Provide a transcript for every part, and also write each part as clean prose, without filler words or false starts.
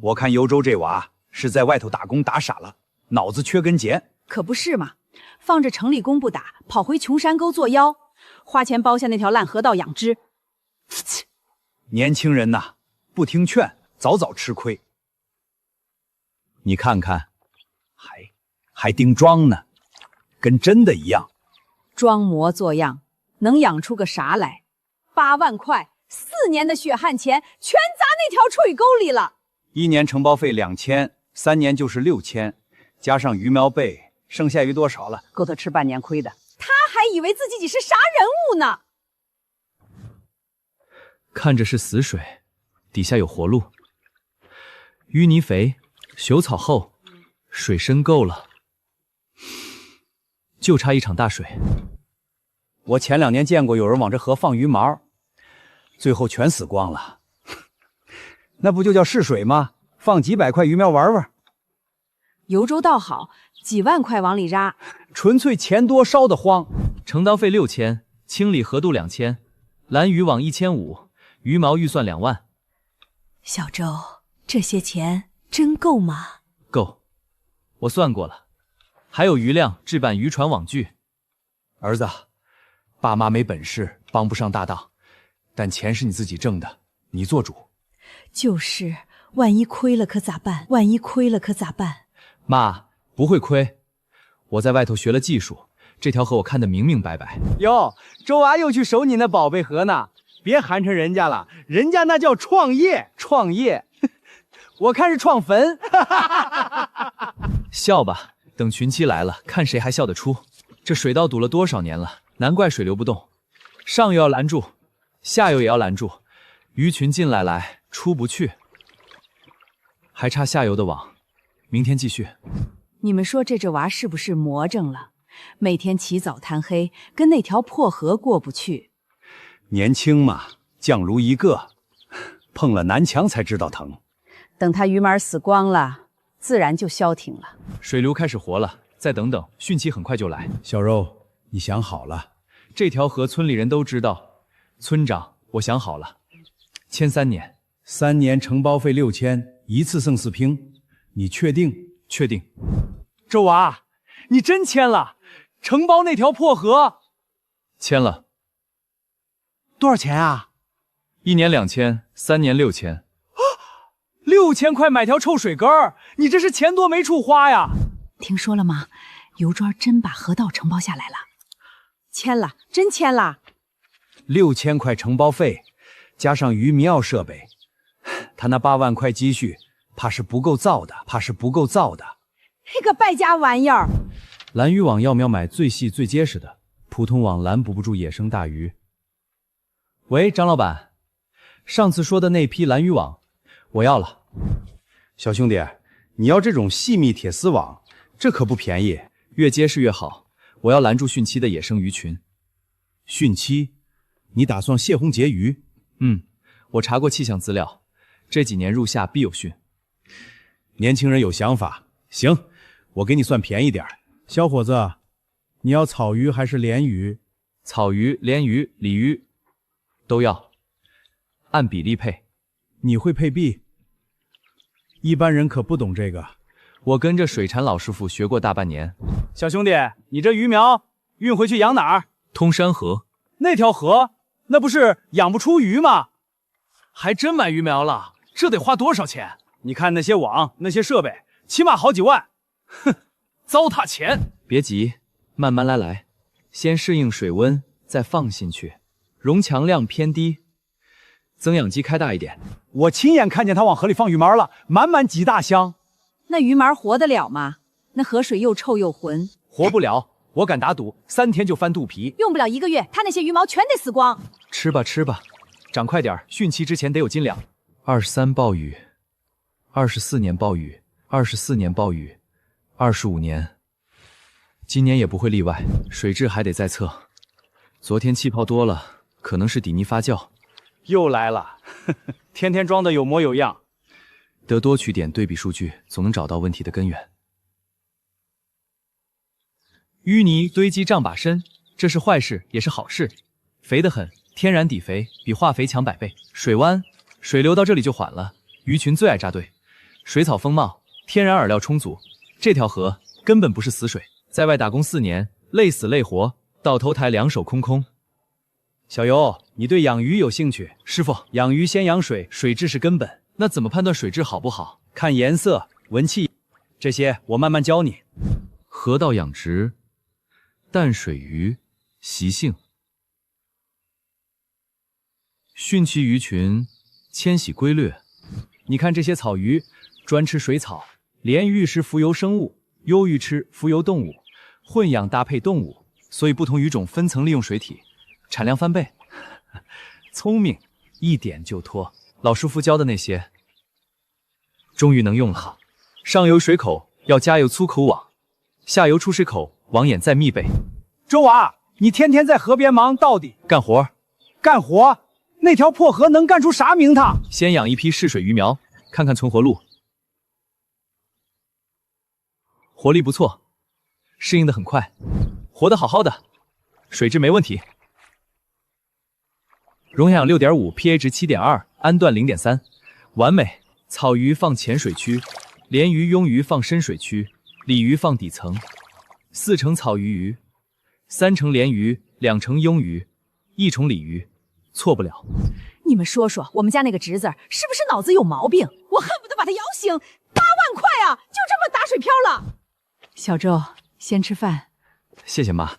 我看幽州这娃是在外头打工打傻了，脑子缺根弦。可不是嘛，放着城里工不打，跑回穷山沟做妖，花钱包下那条烂河道养只。年轻人呐，不听劝，早早吃亏。你看看，还盯装呢，跟真的一样。装模作样，能养出个啥来？8万块，4年的血汗钱全砸那条臭鱼沟里了。1年承包费2000，3年就是6000，加上鱼苗费，剩下鱼多少了？够他吃半年亏的。他还以为自己是啥人物呢。看着是死水，底下有活路。淤泥肥，朽草厚，水深够了，就差一场大水。我前2年见过有人往这河放鱼苗，最后全死光了。那不就叫试水吗？放几百块鱼苗玩玩。幽州倒好，几万块往里扎，纯粹钱多烧得慌。承刀费6000，清理河渡2000，拦渔网1500，鱼苗预算2万。小周，这些钱真够吗？够，我算过了，还有余量置办渔船网具。儿子，爸妈没本事，帮不上大当，但钱是你自己挣的，你做主。就是，万一亏了可咋办？万一亏了可咋办？妈，不会亏，我在外头学了技术，这条河我看得明明白白。哟，周娃又去守你那宝贝河呢，别寒碜人家了，人家那叫创业，我看是创坟。笑吧，等群妻来了，看谁还笑得出。这水道堵了多少年了，难怪水流不动，上游要拦住，下游也要拦住，鱼群进来出不去，还差下游的网，明天继续。你们说这娃是不是魔怔了？每天起早贪黑，跟那条破河过不去。年轻嘛，犟如一个，碰了南墙才知道疼。等他鱼苗死光了，自然就消停了。水流开始活了，再等等，汛期很快就来。小肉，你想好了？这条河村里人都知道。村长，我想好了，签3年，3年承包费6000，一次剩4拼，你确定？确定。周娃，你真签了？承包那条破河？签了。多少钱啊？1年2000，3年6000。6000块买条臭水沟，你这是钱多没处花呀！听说了吗？游庄真把河道承包下来了，签了，真签了。6000块承包费，加上鱼苗设备，他那8万块积蓄，怕是不够造的。那个败家玩意儿！拦渔网要不要买最细最结实的？普通网拦捕不住野生大鱼。喂，张老板，上次说的那批拦渔网，我要了。小兄弟，你要这种细密铁丝网，这可不便宜，越结实越好。我要拦住汛期的野生鱼群。汛期？你打算泄洪结鱼？我查过气象资料，这几年入夏必有汛。年轻人有想法，行，我给你算便宜点。小伙子，你要草鱼还是鲢鱼？草鱼、鲢鱼、鲤鱼都要，按比例配。你会配币？一般人可不懂这个。我跟着水产老师傅学过大半年。小兄弟，你这鱼苗运回去养哪儿？通山河。那条河，那不是养不出鱼吗？还真买鱼苗了，这得花多少钱？你看那些网，那些设备，起码好几万。哼，糟蹋钱。别急，慢慢来，先适应水温，再放进去，容强量偏低，增氧机开大一点。我亲眼看见他往河里放鱼苗了，满满几大箱。那鱼苗活得了吗？那河水又臭又浑。活不了，我敢打赌，3天就翻肚皮。用不了1个月，他那些鱼苗全得死光。吃吧，长快点，汛期之前得有斤两。23暴雨，24年暴雨，24年暴雨，25年，今年也不会例外。水质还得再测。昨天气泡多了，可能是底泥发酵。又来了，天天装的有模有样。得多取点对比数据，总能找到问题的根源。淤泥堆积丈把深，这是坏事也是好事。肥得很，天然底肥比化肥强100倍。水湾，水流到这里就缓了，鱼群最爱扎堆，水草丰茂，天然饵料充足。这条河根本不是死水，在外打工4年，累死累活，到头台两手空空。小游，你对养鱼有兴趣？师傅，养鱼先养水，水质是根本。那怎么判断水质好不好？看颜色、闻气，这些我慢慢教你。河道养殖，淡水鱼习性。汛期鱼群迁徙规律。你看这些草鱼，专吃水草；鲢鱼是浮游生物，鱿鱼吃浮游动物，混养搭配动物，所以不同鱼种分层利用水体，产量翻倍。聪明，一点就脱。老师傅教的那些，终于能用了。上游水口要加油粗口网，下游出水口网眼再密备。周娃，你天天在河边忙，到底干活？干活？那条破河能干出啥名堂？先养一批试水鱼苗，看看存活路。活力不错，适应的很快，活得好好的，水质没问题。溶氧6.5 ，pH 值7.2，氨氮0.3，完美。草鱼放浅水区，鲢鱼、鳙鱼放深水区，鲤鱼放底层。4成草鱼鱼，3成鲢鱼，2成鳙鱼，1成鲤鱼，错不了。你们说说，我们家那个侄子是不是脑子有毛病？我恨不得把他摇醒。8万块啊，就这么打水漂了。小周，先吃饭。谢谢妈。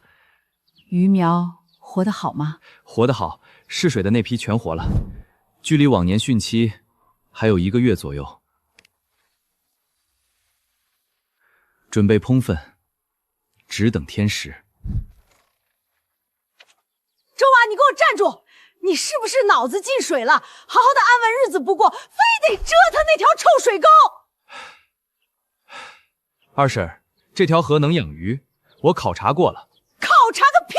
鱼苗活得好吗？活得好，试水的那批全活了，距离往年汛期还有1个月左右。准备烹饪，只等天时。周娃，你给我站住！你是不是脑子进水了？好好的安稳日子不过，非得折腾那条臭水沟。二婶，这条河能养鱼，我考察过了。考察个屁！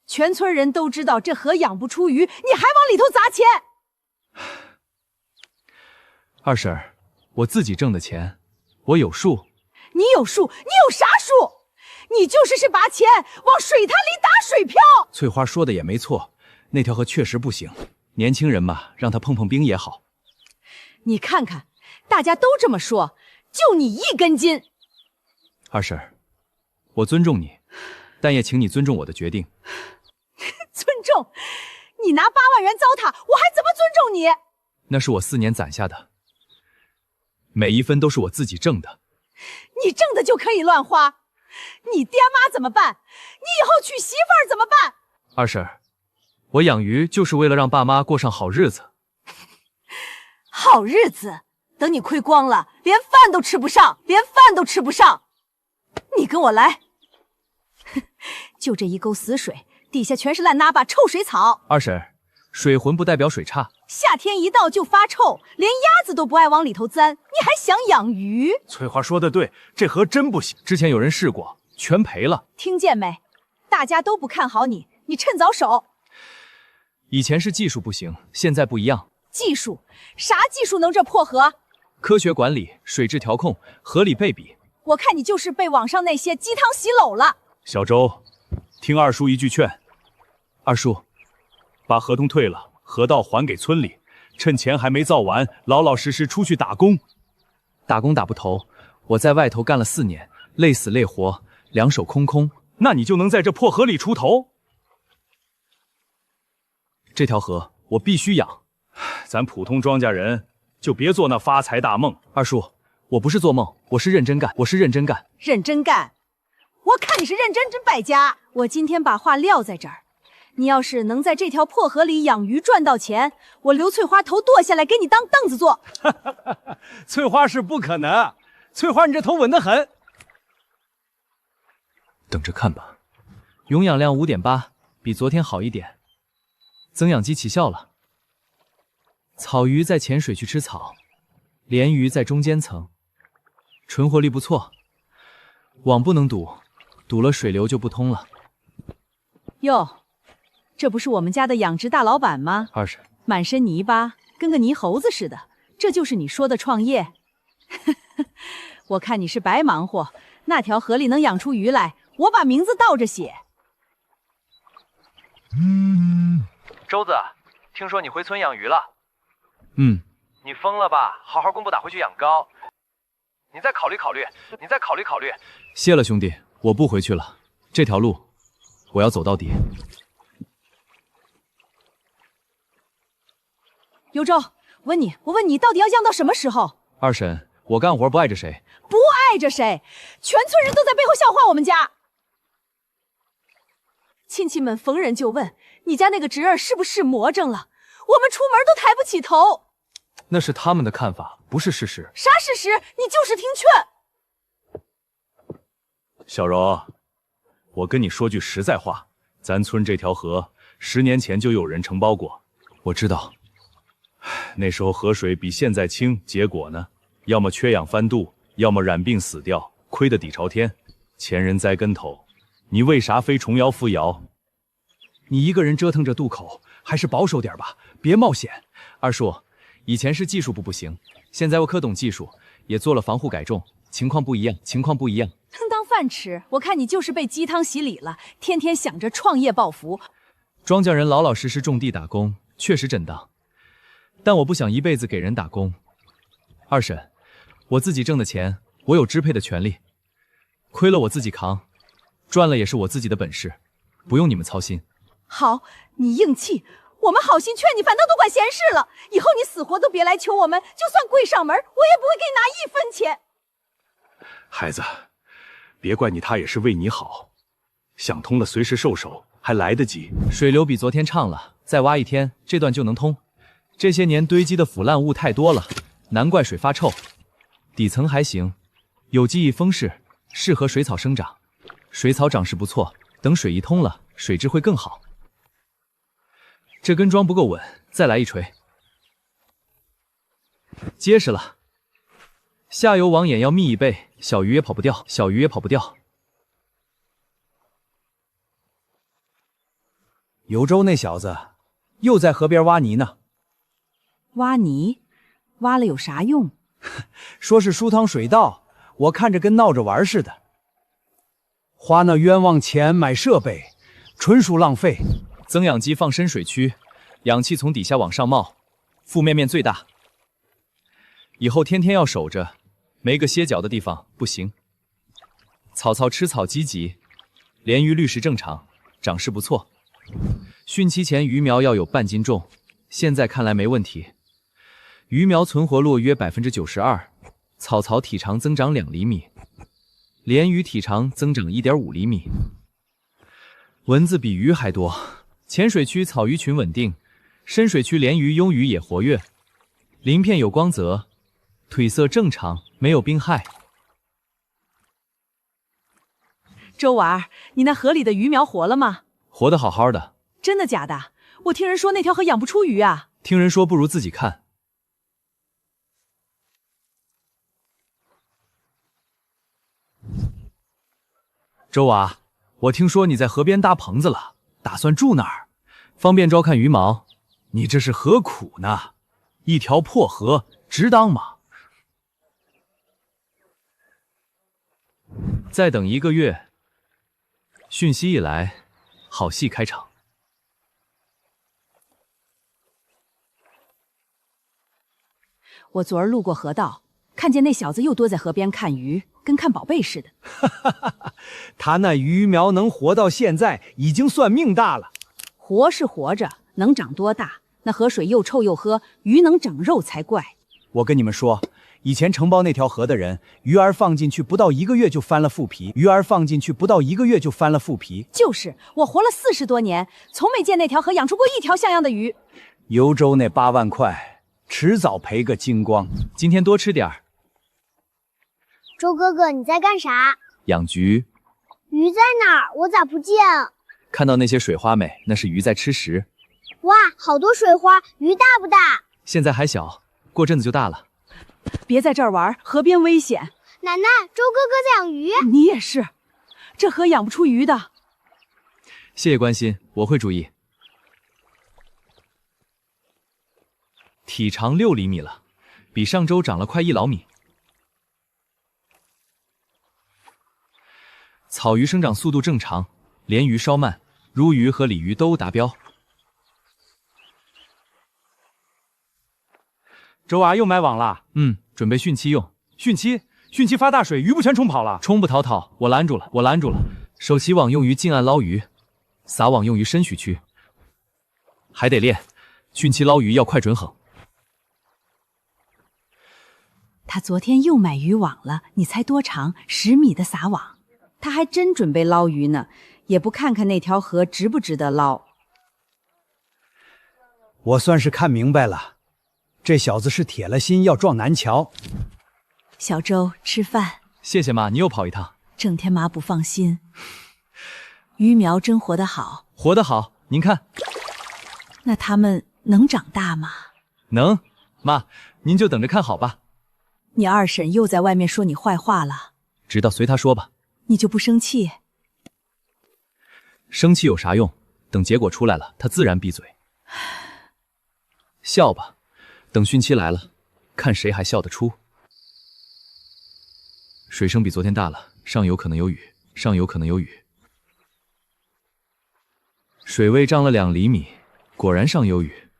全村人都知道这河养不出鱼，你还往里头砸钱。二婶，我自己挣的钱，我有数。你有数？你有啥数？你就是把钱往水潭里打水漂。翠花说的也没错，那条河确实不行。年轻人嘛，让他碰碰冰也好。你看看，大家都这么说，就你一根筋。二婶，我尊重你，但也请你尊重我的决定。尊重？你拿8万元糟蹋，我还怎么尊重你？那是我4年攒下的，每一分都是我自己挣的。你挣的就可以乱花？你爹妈怎么办？你以后娶媳妇儿怎么办？二婶，我养鱼就是为了让爸妈过上好日子。好日子？等你亏光了，连饭都吃不上，连饭都吃不上。你跟我来。就这一沟死水，底下全是烂衲巴、臭水草。二婶，水浑不代表水差。夏天一到就发臭，连鸭子都不爱往里头钻，你还想养鱼？翠花说的对，这河真不行。之前有人试过，全赔了。听见没？大家都不看好你，你趁早手。以前是技术不行，现在不一样。技术？啥技术能这破河？科学管理、水质调控、合理配比。我看你就是被网上那些鸡汤洗篓了。小周，听二叔一句劝。二叔，把合同退了，河道还给村里，趁钱还没造完，老老实实出去打工。打工打不投，我在外头干了4年，累死累活，两手空空。那你就能在这破河里出头？这条河我必须养。咱普通庄稼人就别做那发财大梦。二叔，我不是做梦，我是认真干，我是认真干。认真干？我看你是认真真败家。我今天把话撂在这儿，你要是能在这条破河里养鱼赚到钱，我刘翠花头剁下来给你当凳子坐。翠花是不可能，翠花你这头稳得很。等着看吧。溶氧量5.8，比昨天好一点。增氧机起效了。草鱼在浅水区吃草，鲢鱼在中间层，存活率不错。网不能堵，堵了水流就不通了。哟，这不是我们家的养殖大老板吗？二婶，满身泥巴，跟个泥猴子似的，这就是你说的创业？我看你是白忙活，那条河里能养出鱼来，我把名字倒着写。周子，听说你回村养鱼了？嗯。你疯了吧？好好功夫打回去养高，你再考虑考虑，你再考虑考虑。谢了，兄弟，我不回去了。这条路，我要走到底。幽州，我问你，到底要秧到什么时候？二婶，我干活不碍着谁，不碍着谁，全村人都在背后笑话我们家。亲戚们逢人就问你家那个侄儿是不是魔怔了，我们出门都抬不起头。那是他们的看法，不是事实。啥事实？你就是听劝。小柔，我跟你说句实在话，咱村这条河10年前就有人承包过。我知道，那时候河水比现在清，结果呢，要么缺氧翻肚，要么染病死掉，亏得底朝天，前人栽跟头。你为啥非重蹈覆辙？你一个人折腾着渡口，还是保守点吧，别冒险。二叔，以前是技术部不行，现在我可懂技术，也做了防护改种，情况不一样。能当饭吃，我看你就是被鸡汤洗礼了，天天想着创业暴富。庄稼人老老实实种地打工，确实正当，但我不想一辈子给人打工。二婶，我自己挣的钱，我有支配的权利，亏了我自己扛，赚了也是我自己的本事，不用你们操心。好，你硬气，我们好心劝你，反倒都管闲事了。以后你死活都别来求我们，就算跪上门，我也不会给你拿1分钱。孩子，别怪你，他也是为你好。想通了，随时收手，还来得及。水流比昨天畅了，再挖1天，这段就能通。这些年堆积的腐烂物太多了，难怪水发臭。底层还行，有机易风势，适合水草生长。水草长势不错，等水一通了，水质会更好。这根桩不够稳，再来一锤。结实了。下游网眼要密1倍，小鱼也跑不掉。幽州那小子又在河边挖泥呢。挖泥，挖了有啥用？说是疏淌水道，我看着跟闹着玩似的。花那冤枉钱买设备，纯属浪费。增氧机放深水区，氧气从底下往上冒，负面面最大。以后天天要守着，没个歇脚的地方不行。草吃草积极，鲢鱼绿食正常，长势不错。汛期前鱼苗要有半斤重，现在看来没问题。鱼苗存活率约92%，草体长增长2厘米，鲢鱼体长增长1.5厘米。蚊子比鱼还多。浅水区草鱼群稳定，深水区鲢鱼、鳙鱼也活跃。鳞片有光泽，腿色正常，没有病害。周娃儿，你那河里的鱼苗活了吗？活得好好的。真的假的？我听人说那条河养不出鱼啊。听人说不如自己看。周娃，我听说你在河边搭棚子了，打算住那儿，方便照看鱼毛。你这是何苦呢？一条破河，值当吗？再等1个月，汛期一来，好戏开场。我昨儿路过河道，看见那小子又多在河边看鱼，跟看宝贝似的。他那鱼苗能活到现在，已经算命大了。活是活着，能长多大？那河水又臭又喝，鱼能长肉才怪。我跟你们说，以前承包那条河的人，鱼儿放进去不到1个月就翻了覆皮。就是我活了40多年，从没见那条河养出过一条像样的鱼。幽州那8万块，迟早赔个精光。今天多吃点儿。周哥哥，你在干啥？养菊。鱼在哪儿？我咋不见？看到那些水花没？那是鱼在吃食。哇，好多水花，鱼大不大？现在还小，过阵子就大了。别在这儿玩，河边危险。奶奶，周哥哥在养鱼。你也是，这河养不出鱼的。谢谢关心，我会注意。体长6厘米了，比上周长了快1毫米。草鱼生长速度正常，鲢鱼稍慢，鲈鱼和鲤鱼都达标。周娃又买网了？准备汛期用。汛期汛期发大水，鱼不全冲跑了？冲不逃逃，我拦住了，我拦住了。手起网用于近岸捞鱼，撒网用于深许区。还得练，汛期捞鱼要快准狠。他昨天又买渔网了，你猜多长？10米的撒网。他还真准备捞鱼呢，也不看看那条河值不值得捞。我算是看明白了，这小子是铁了心要撞南桥。小周，吃饭。谢谢妈，你又跑一趟。整天妈不放心。鱼苗真活得好，活得好，您看。那他们能长大吗？能，妈，您就等着看好吧。你二婶又在外面说你坏话了，知道，随她说吧。你就不生气？生气有啥用？等结果出来了，她自然闭嘴。笑吧，等汛期来了，看谁还笑得出。水声比昨天大了，上游可能有雨，上游可能有雨。水位涨了2厘米，果然上有雨。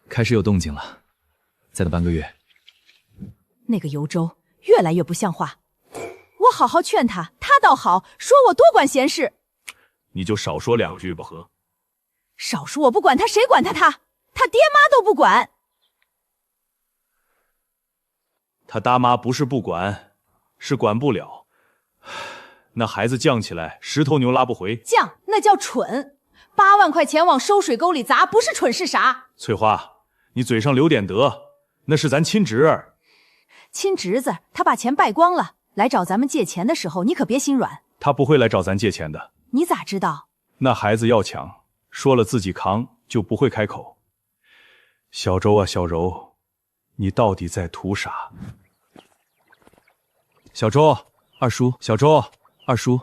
开始有动静了，再等半个月。那个尤周越来越不像话，我好好劝他，他倒好，说我多管闲事。你就少说2句吧，和。少说我不管他，谁管他？他爹妈都不管。他大妈不是不管，是管不了。那孩子犟起来，10头牛拉不回。犟那叫蠢，8万块钱往收水沟里砸，不是蠢是啥？翠花，你嘴上留点德，那是咱亲侄儿。亲侄子，他把钱败光了，来找咱们借钱的时候，你可别心软。他不会来找咱借钱的。你咋知道？那孩子要强，说了自己扛，就不会开口。小周啊，小柔，你到底在图啥？小周，二叔，小周，二叔，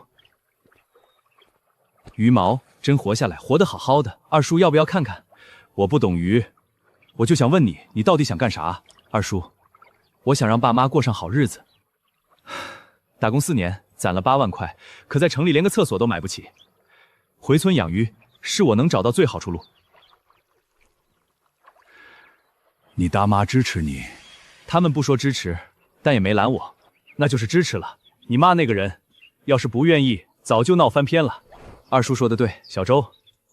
鱼毛真活下来，活得好好的。二叔要不要看看？我不懂鱼，我就想问你，你到底想干啥？二叔，我想让爸妈过上好日子。打工4年，攒了8万块，可在城里连个厕所都买不起。回村养鱼是我能找到最好出路。你大妈支持你？他们不说支持，但也没拦我。那就是支持了。你妈那个人，要是不愿意，早就闹翻篇了。二叔说的对，小周，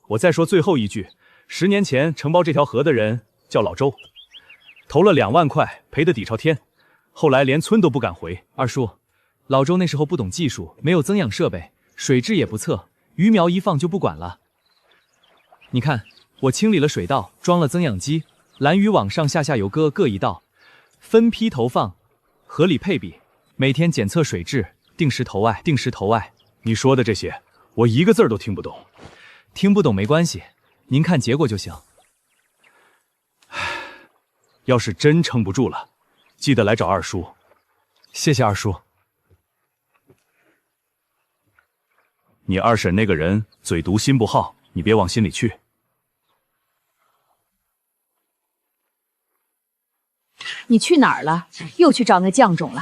我再说最后一句：10年前承包这条河的人叫老周，投了2万块，赔得底朝天，后来连村都不敢回。二叔，老周那时候不懂技术，没有增氧设备，水质也不测，鱼苗一放就不管了。你看，我清理了水道，装了增氧机，蓝渔网上下下游各一道，分批投放，合理配比。每天检测水质，定时投外，定时投外。你说的这些，我一个字都听不懂。听不懂没关系，您看结果就行。要是真撑不住了，记得来找二叔。谢谢二叔。你二婶那个人嘴毒心不好，你别往心里去。你去哪儿了？又去找那犟种了？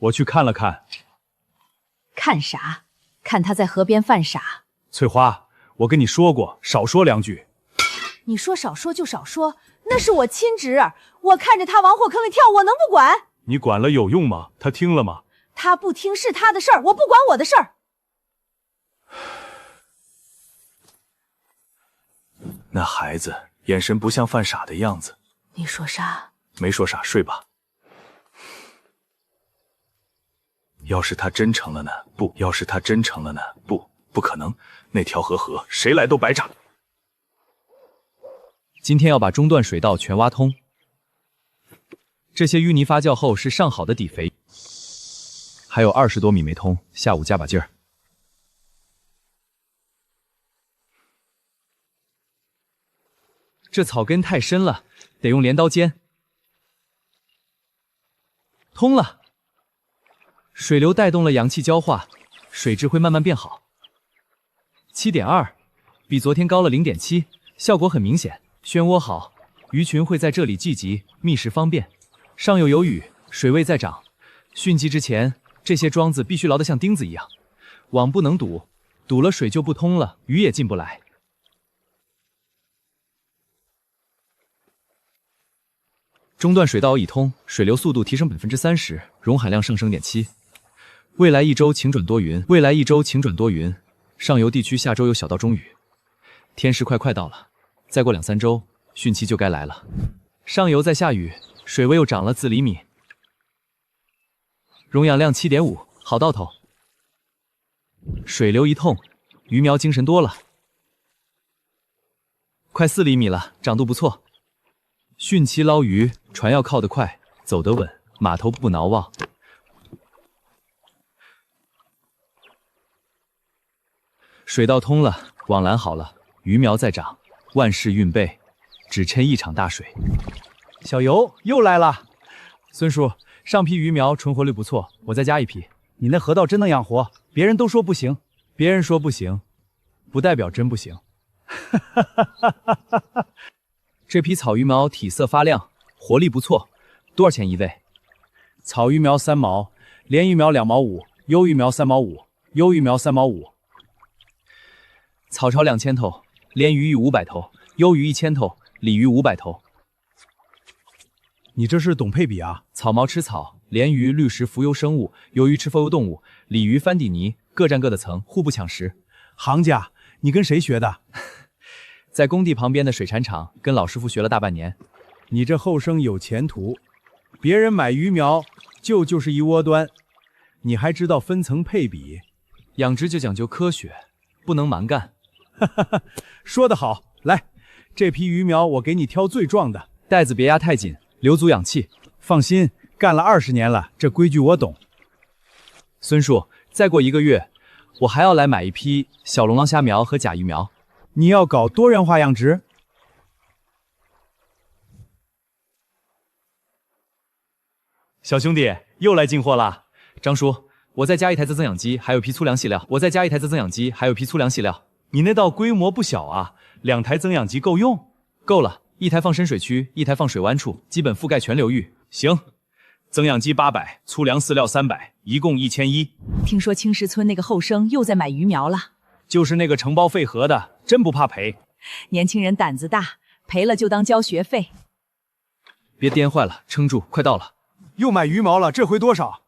我去看了看。看啥？看他在河边犯傻。翠花，我跟你说过，少说2句。你说少说就少说，那是我亲侄儿，我看着他往火坑里跳，我能不管？你管了有用吗？他听了吗？他不听是他的事儿，我不管我的事儿。那孩子眼神不像犯傻的样子。你说啥？没说啥，睡吧。要是他真成了呢？不，要是他真成了呢？不可能，那条河谁来都白炸。今天要把中段水道全挖通，这些淤泥发酵后是上好的底肥，还有20多米没通，下午加把劲儿。这草根太深了，得用镰刀尖。通了。水流带动了氧气交化，水质会慢慢变好。7.2，比昨天高了0.7，效果很明显。漩涡好，鱼群会在这里聚集，觅食方便。上游有雨，水位在涨。汛期之前，这些桩子必须牢得像钉子一样，网不能堵，堵了水就不通了，鱼也进不来。中段水道已通，水流速度提升30%，溶海量上升7%。未来一周晴转多云，上游地区下周有小到中雨。天时快到了，再过2-3周，汛期就该来了。上游在下雨，水位又涨了4厘米，溶氧量7.5，好到头。水流一通，鱼苗精神多了，快4厘米了，长度不错。汛期捞鱼，船要靠得快，走得稳，码头不挠望。水道通了，网栏好了，鱼苗在长，万事运备，只趁一场大水。小游又来了，孙叔，上批鱼苗存活率不错，我再加一批。你那河道真能养活？别人都说不行，别人说不行，不代表真不行。这批草鱼苗体色发亮，活力不错，多少钱一位？草鱼苗3毛，鲢鱼苗2毛5，优鱼苗3毛5，优鱼苗3毛5。草巢2000头，鲢鱼500头，优鱼1000头，鲤鱼500头。你这是懂配比啊？草毛吃草，鲢鱼滤食浮游生物，优鱼吃浮游动物，鲤鱼翻底泥，各占各的层，互不抢食。行家，你跟谁学的？在工地旁边的水产厂跟老师傅学了大半年。你这后生有前途，别人买鱼苗就是一窝端，你还知道分层配比？养殖就讲究科学，不能蛮干。说得好，来，这批鱼苗我给你挑最壮的，袋子别压太紧，留足氧气。放心，干了20年了，这规矩我懂。孙叔，再过1个月，我还要来买一批小龙浪虾苗和甲鱼苗。你要搞多元化养殖？小兄弟又来进货啦！张叔，我再加一台自增氧机，还有批粗粮细料。你那道规模不小啊，2台增氧机够用？够了，一台放深水区，一台放水湾处，基本覆盖全流域。行，增氧机800，粗粮饲料300，一共1100。听说青石村那个后生又在买鱼苗了，就是那个承包废河的，真不怕赔。年轻人胆子大，赔了就当交学费。别颠坏了，撑住，快到了。又买鱼苗了，这回多少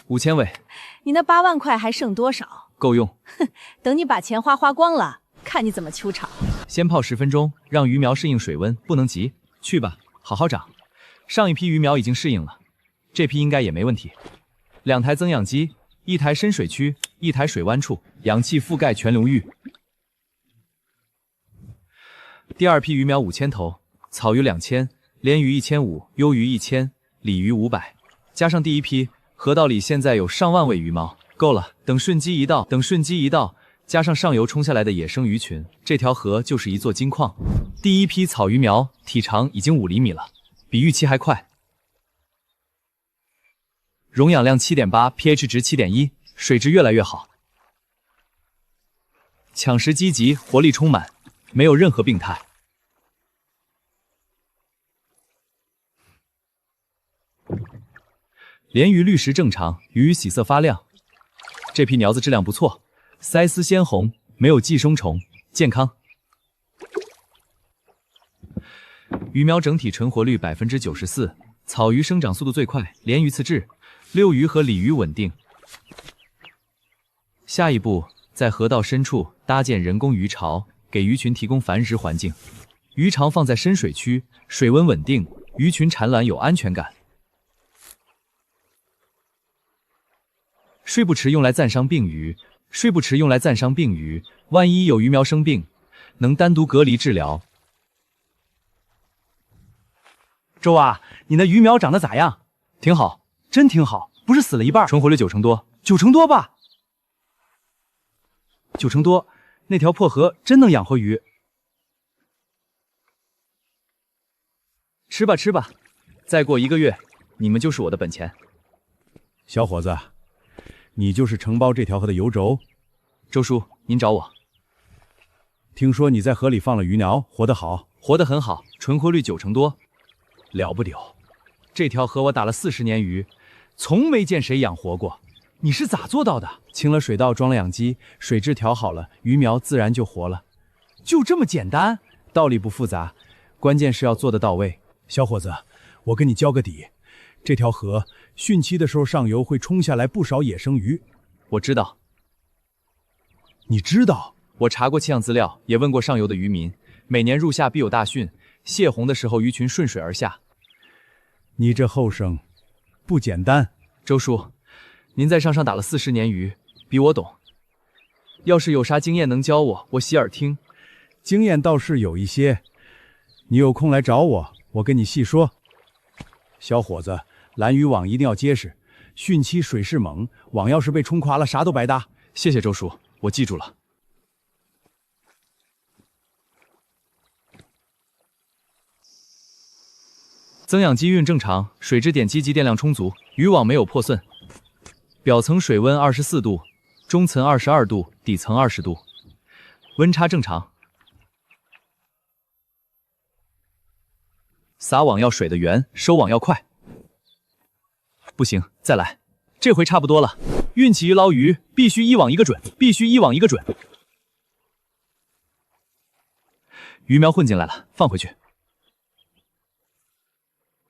？5000尾。你那8万块还剩多少？够用。哼，等你把钱花光了，看你怎么秋场。先泡10分钟，让鱼苗适应水温，不能急。去吧，好好长。上一批鱼苗已经适应了，这批应该也没问题。2台增氧机，一台深水区，一台水湾处，氧气覆盖全流域。第2批鱼苗5000头，草鱼2000，鲢鱼1500，优鱼1000，鲤鱼500，加上第1批，河道里现在有上万尾鱼苗，够了。等汛期一到，加上上游冲下来的野生鱼群，这条河就是一座金矿。第1批草鱼苗体长已经5厘米了，比预期还快。溶氧量7.8，pH 值7.1，水质越来越好。抢食积极，活力充满，没有任何病态。鲢鱼滤食正常，鱼喜色发亮。这批苗子质量不错，鳃丝鲜红，没有寄生虫，健康。鱼苗整体成活率94%，草鱼生长速度最快，鲢鱼次之，溜鱼和鲤鱼稳定。下一步，在河道深处搭建人工鱼巢，给鱼群提供繁殖环境。鱼巢放在深水区，水温稳定，鱼群产卵有安全感。睡不池用来暂伤病鱼，万一有鱼苗生病，能单独隔离治疗。周啊，你那鱼苗长得咋样？挺好，真挺好，不是死了一半？存活率90%多，90%多吧？90%多，那条破河真能养活鱼。吃吧吃吧，再过1个月，你们就是我的本钱。小伙子，你就是承包这条河的油轴。周叔，您找我。听说你在河里放了鱼苗，活得好？活得很好，存活率90%多。了不了，这条河我打了40年鱼，从没见谁养活过。你是咋做到的？清了水道，装了养鸡，水质调好了，鱼苗自然就活了。就这么简单，道理不复杂，关键是要做得到位。小伙子，我跟你交个底，这条河汛期的时候上游会冲下来不少野生鱼。我知道，你知道？我查过气象资料，也问过上游的渔民，每年入夏必有大汛，泄洪的时候鱼群顺水而下。你这后生不简单。周叔，您在上打了40年鱼，比我懂。要是有啥经验能教我，我洗耳听。经验倒是有一些，你有空来找我，我跟你细说。小伙子，拦渔网一定要结实，汛期水势猛，网要是被冲垮了，啥都白搭。谢谢周叔，我记住了。增氧机运正常，水质点积极，电量充足，渔网没有破损。表层水温24度，中层22度，底层20度，温差正常。撒网要水得圆，收网要快。不行，再来，这回差不多了。运气鱼捞鱼必须一网一个准，必须一网一个准。鱼苗混进来了，放回去。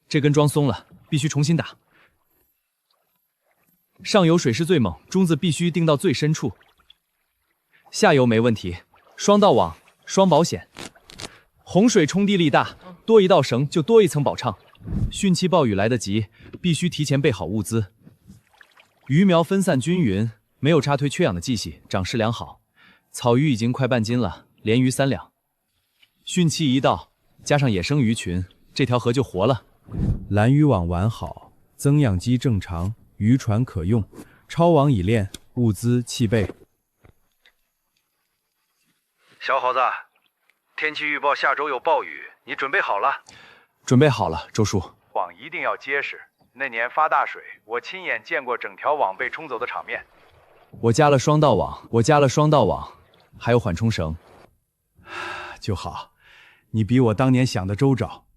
这根桩松了，必须重新打。上游水势最猛，中子必须钉到最深处。下游没问题，双道网，双保险。洪水冲地力大，多一道绳就多一层保障。汛期暴雨来得急，必须提前备好物资。鱼苗分散均匀，没有插推缺氧的迹象，长势良好。草鱼已经快半斤了，鲢鱼3两。汛期一到，加上野生鱼群，这条河就活了。拦渔网完好，增氧机正常，渔船可用，抄网已练，物资齐备。小伙子，天气预报下周有暴雨，你准备好了？准备好了，周叔。网一定要结实。那年发大水，我亲眼见过整条网被冲走的场面。我加了双道网，还有缓冲绳。就好，你比我当年想的周到。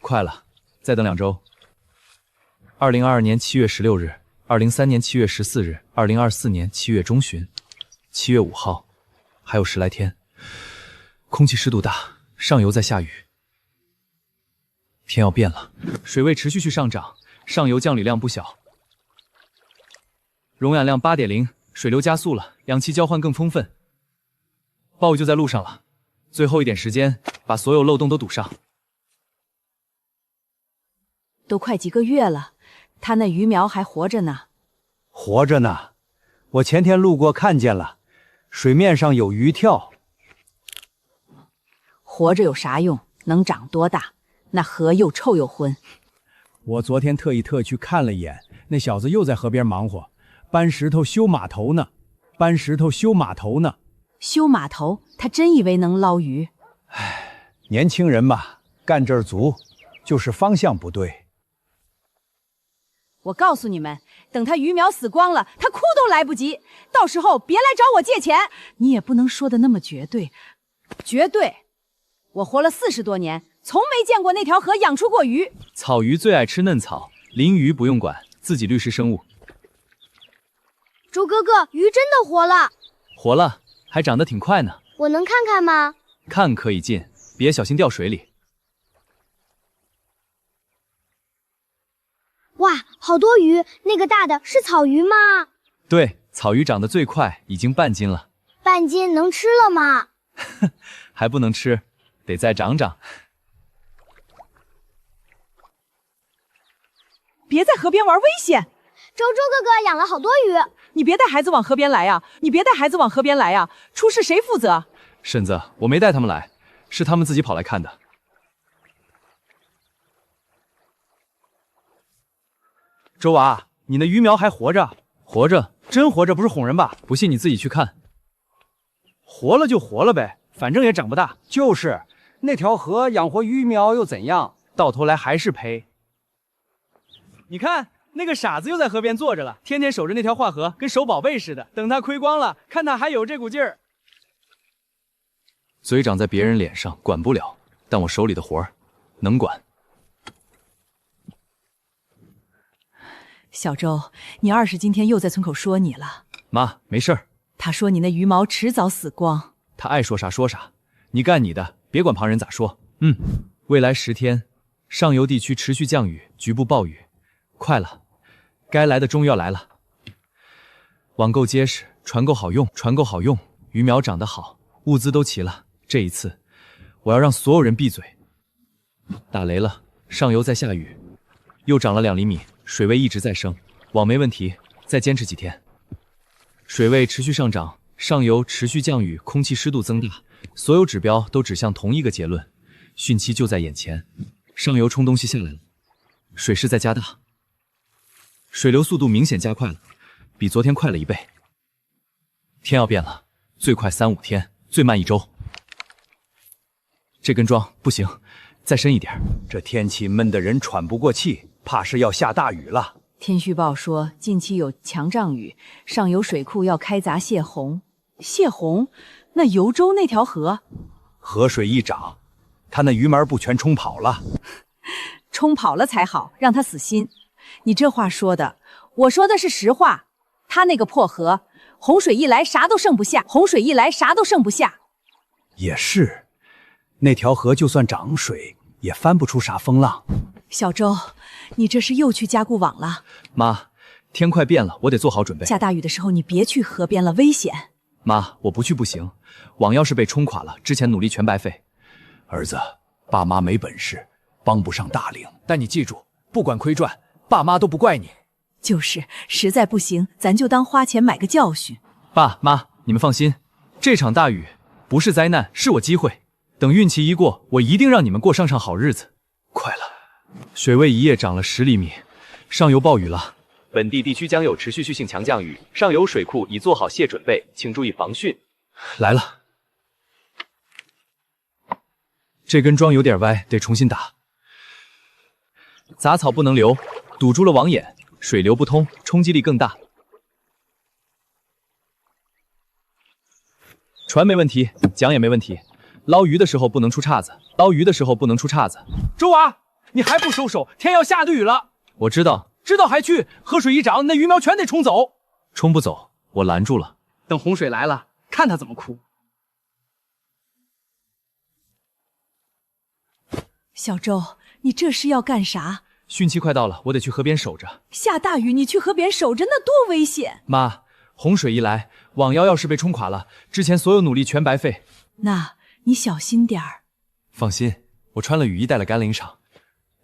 快了，再等2周。2022年7月16日，2023年7月14日，2024年7月中旬，7月5号，还有10来天。空气湿度大，上游在下雨，天要变了，水位持续上涨，上游降雨量不小，溶氧量8.0，水流加速了，氧气交换更充分，暴雨就在路上了。最后一点时间，把所有漏洞都堵上。都快几个月了，他那鱼苗还活着呢。活着呢，我前天路过看见了，水面上有鱼跳。活着有啥用？能长多大？那河又臭又浑。我昨天特意去看了一眼，那小子又在河边忙活，搬石头修码头呢。修码头，他真以为能捞鱼？唉，年轻人嘛，干劲儿足，就是方向不对。我告诉你们，等他鱼苗死光了，他哭都来不及。到时候别来找我借钱。你也不能说的那么绝对。绝对，我活了40多年，从没见过那条河养出过鱼。草鱼最爱吃嫩草，鳞鱼不用管，自己滤食生物。周哥哥，鱼真的活了！活了，还长得挺快呢。我能看看吗？看可以进，别小心掉水里。哇，好多鱼！那个大的是草鱼吗？对，草鱼长得最快，已经半斤了。半斤能吃了吗？还不能吃，得再长长。别在河边玩，危险！周哥哥养了好多鱼。你别带孩子往河边来呀！出事谁负责？婶子，我没带他们来，是他们自己跑来看的。周娃，你那鱼苗还活着？活着，真活着，不是哄人吧？不信你自己去看。活了就活了呗，反正也长不大。就是，那条河养活鱼苗又怎样？到头来还是赔。你看，那个傻子又在河边坐着了，天天守着那条化河，跟守宝贝似的。等他亏光了，看他还有这股劲儿。嘴长在别人脸上，管不了，但我手里的活儿能管。小周，你二婶今天又在村口说你了。妈，没事儿。他说你那鱼毛迟早死光。他爱说啥说啥，你干你的，别管旁人咋说。未来10天上游地区持续降雨，局部暴雨。快了，该来的终于要来了。网够结实，船够好用，鱼苗长得好，物资都齐了。这一次，我要让所有人闭嘴。打雷了，上游在下雨，又涨了2厘米，水位一直在升。网没问题，再坚持几天。水位持续上涨，上游持续降雨，空气湿度增大，所有指标都指向同一个结论：汛期就在眼前。上游冲东西下来了，水势在加大，水流速度明显加快了，比昨天快了1倍。天要变了，最快3、5天，最慢1周。这根桩不行，再深一点。这天气闷得人喘不过气，怕是要下大雨了。天气报说近期有强涨雨，上游水库要开闸泄洪。泄洪？那游州那条河？河水一涨，他那鱼苗不全冲跑了？冲跑了才好，让他死心。你这话说的，我说的是实话。他那个破河，洪水一来啥都剩不下，也是，那条河就算涨水，也翻不出啥风浪。小周，你这是又去加固网了？妈，天快变了，我得做好准备。下大雨的时候你别去河边了，危险。妈，我不去不行，网要是被冲垮了，之前努力全白费。儿子，爸妈没本事，帮不上大领。但你记住，不管亏赚，爸妈都不怪你。就是，实在不行，咱就当花钱买个教训。爸妈，你们放心，这场大雨不是灾难，是我机会。等运气一过，我一定让你们过上好日子。快了，水位一夜涨了10厘米，上游暴雨了。本地地区将有持续性强降雨，上游水库已做好泄准备，请注意防汛。来了，这根桩有点歪，得重新打。杂草不能留，堵住了网眼，水流不通，冲击力更大。船没问题，桨也没问题，捞鱼的时候不能出岔子，周娃，你还不收手？天要下雨了。我知道还去？河水一涨，那鱼苗全得冲走。冲不走，我拦住了。等洪水来了，看他怎么哭。小周，你这是要干啥？汛期快到了，我得去河边守着。下大雨你去河边守着，那多危险！妈，洪水一来，网要是被冲垮了，之前所有努力全白费。那你小心点儿。放心，我穿了雨衣，带了干淋裳，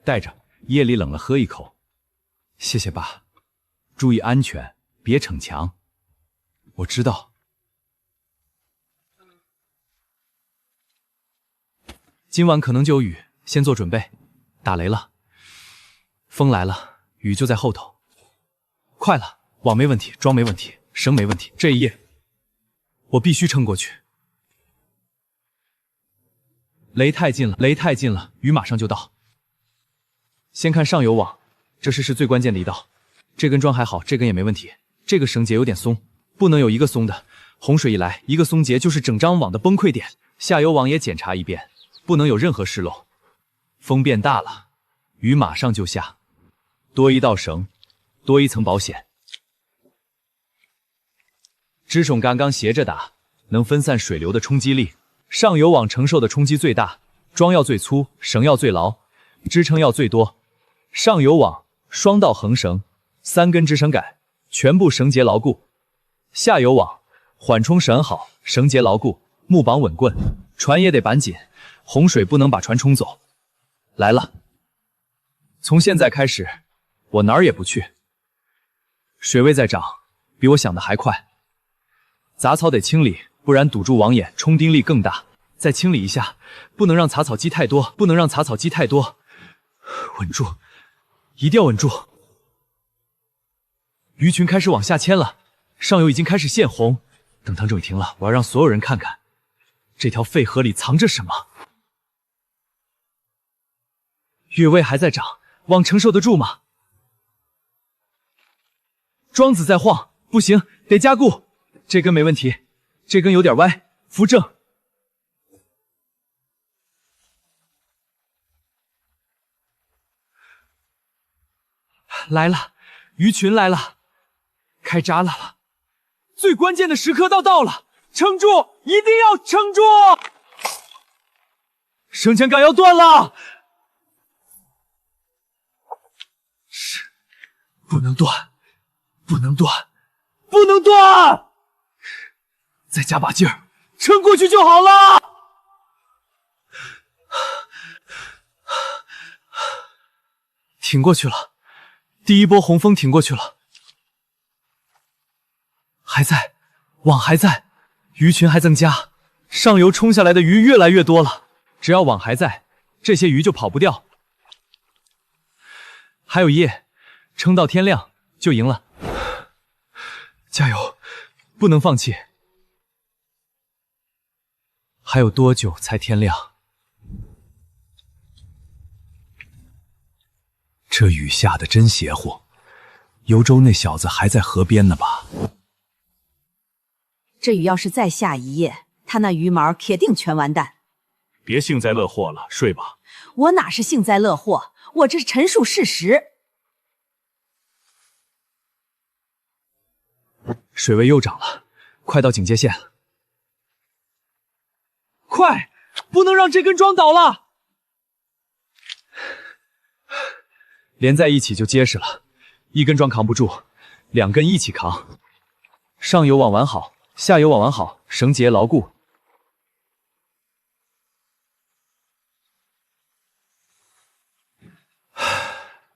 带着，夜里冷了喝一口。谢谢爸，注意安全，别逞强。我知道。今晚可能就有雨，先做准备。打雷了，风来了，雨就在后头。快了，网没问题，桩没问题，绳没问题。这一夜，我必须撑过去。雷太近了，雨马上就到。先看上游网，这是最关键的一道。这根桩还好，这根也没问题。这个绳结有点松，不能有一个松的。洪水一来，一个松结就是整张网的崩溃点。下游网也检查一遍，不能有任何失漏。风变大了，雨马上就下，多一道绳，多一层保险。支手刚刚斜着打，能分散水流的冲击力。上游网承受的冲击最大，桩要最粗，绳要最牢，支撑要最多。上游网双道横绳，3根支撑杆，全部绳结牢固。下游网缓冲绳好，绳结牢固，木绑稳棍，船也得绑紧，洪水不能把船冲走。来了，从现在开始，我哪儿也不去。水位在涨，比我想的还快。杂草得清理，不然堵住网眼，冲钉力更大。再清理一下，不能让杂草积太多，稳住，一定要稳住。鱼群开始往下迁了，上游已经开始现洪。等汤终于停了，我要让所有人看看这条废河里藏着什么。月位还在涨，网承受得住吗？桩子在晃，不行，得加固。这根没问题，这根有点歪，扶正。来了，鱼群来了，开闸了，最关键的时刻到了，撑住，一定要撑住！绳前杆要断了，不能断，不能断，不能断！再加把劲儿，撑过去就好了。挺过去了，第一波洪峰挺过去了，还在，网还在，鱼群还增加，上游冲下来的鱼越来越多了。只要网还在，这些鱼就跑不掉。还有夜，撑到天亮就赢了。加油，不能放弃。还有多久才天亮？这雨下的真邪乎，游舟那小子还在河边呢吧？这雨要是再下一夜，他那鱼毛铁定全完蛋。别幸灾乐祸了，睡吧。我哪是幸灾乐祸，我这是陈述事实。水位又涨了，快到警戒线了。快，不能让这根桩倒了！连在一起就结实了，一根桩扛不住，两根一起扛。上游网完好，下游网完好，绳结牢固。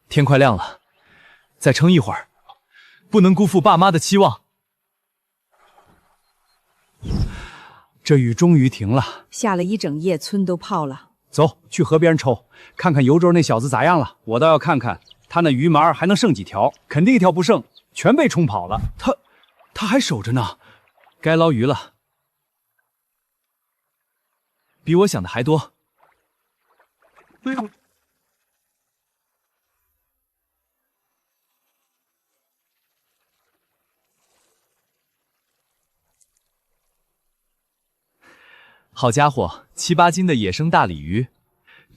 天快亮了，再撑一会儿，不能辜负爸妈的期望。这雨终于停了，下了一整夜，村都泡了。走去河边抽，看看游舟那小子咋样了。我倒要看看他那鱼麻还能剩几条，肯定一条不剩，全被冲跑了。他还守着呢，该捞鱼了，比我想的还多。好家伙，7、8斤的野生大鲤鱼，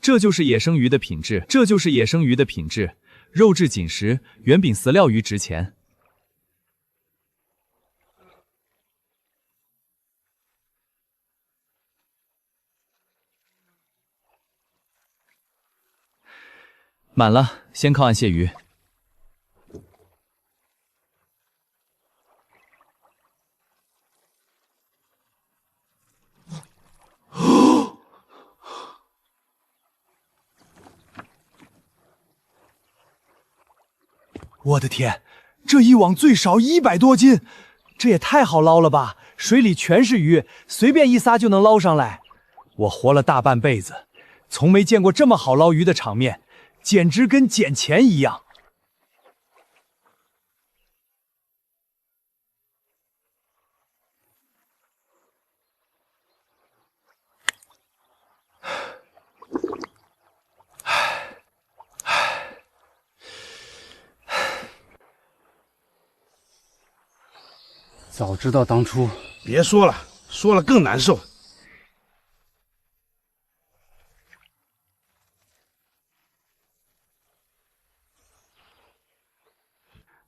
这就是野生鱼的品质，这就是野生鱼的品质，肉质紧实，远比饲料鱼值钱。满了，先靠岸卸鱼。我的天，这一网最少100多斤，这也太好捞了吧！水里全是鱼，随便一撒就能捞上来。我活了大半辈子，从没见过这么好捞鱼的场面，简直跟捡钱一样。早知道当初，别说了，说了更难受。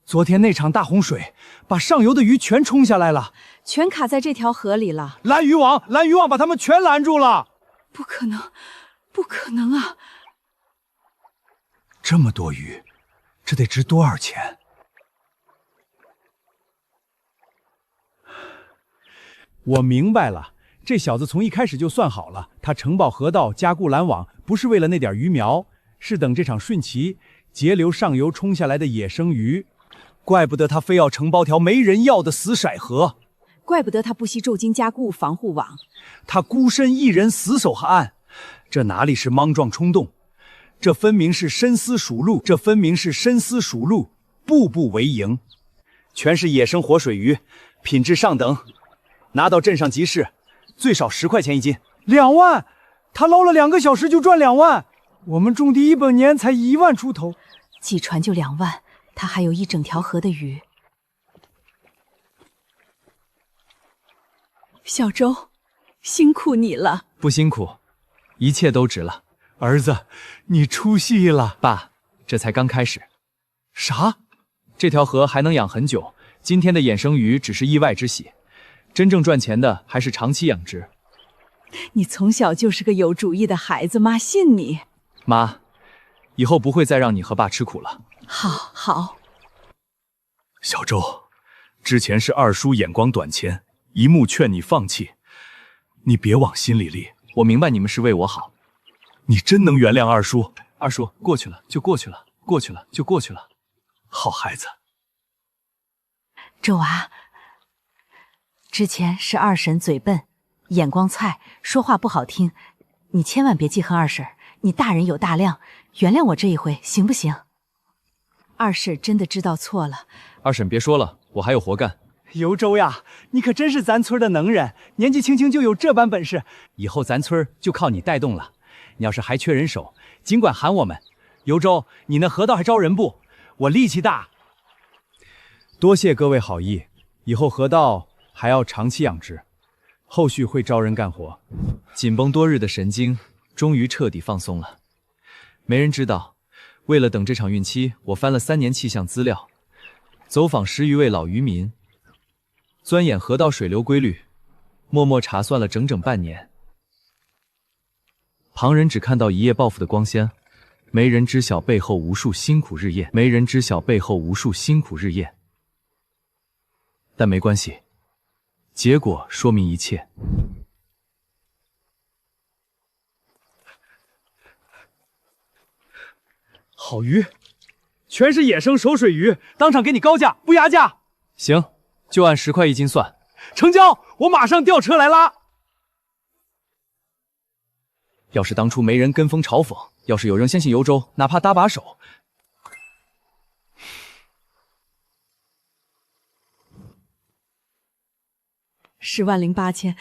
昨天那场大洪水，把上游的鱼全冲下来了，全卡在这条河里了。拦渔网把他们全拦住了。不可能，不可能啊！这么多鱼，这得值多少钱？我明白了，这小子从一开始就算好了，他承包河道加固拦网，不是为了那点鱼苗，是等这场汛期截流上游冲下来的野生鱼。怪不得他非要承包条没人要的死骰河，怪不得他不惜重金加固防护网。他孤身一人死守岸，这哪里是莽撞冲动，这分明是深思熟虑，步步为营。全是野生活水鱼，品质上等。拿到镇上集市，最少10块钱一斤。2万，他捞了2个小时就赚2万，我们种地一本年才1万出头，几船就2万，他还有一整条河的鱼。小周，辛苦你了。不辛苦，一切都值了。儿子，你出息了。爸，这才刚开始。啥？这条河还能养很久，今天的衍生鱼只是意外之喜。真正赚钱的还是长期养殖。你从小就是个有主意的孩子，妈信你。妈，以后不会再让你和爸吃苦了。好，小周，之前是二叔眼光短浅，一目劝你放弃，你别往心里立。我明白你们是为我好。你真能原谅二叔？二叔，过去了就过去了，过去了就过去了。好孩子。周娃，之前是二婶嘴笨，眼光菜，说话不好听，你千万别记恨二婶，你大人有大量，原谅我这一回行不行？二婶真的知道错了。二婶别说了，我还有活干。尤周呀，你可真是咱村的能人，年纪轻轻就有这般本事，以后咱村就靠你带动了。你要是还缺人手，尽管喊我们。尤周，你那河道还招人不？我力气大。多谢各位好意，以后河道还要长期养殖，后续会招人干活。紧绷多日的神经终于彻底放松了。没人知道，为了等这场孕期，我翻了3年气象资料，走访10余位老渔民，钻研河道水流规律，默默查算了整整半年。旁人只看到一夜暴富的光鲜，没人知晓背后无数辛苦日夜，没人知晓背后无数辛苦日夜。但没关系，结果说明一切。好鱼，全是野生熟水鱼，当场给你高价，不压价。行，就按10块1斤算。成交，我马上调车来拉。要是当初没人跟风嘲讽，要是有人相信尤周，哪怕搭把手。108000，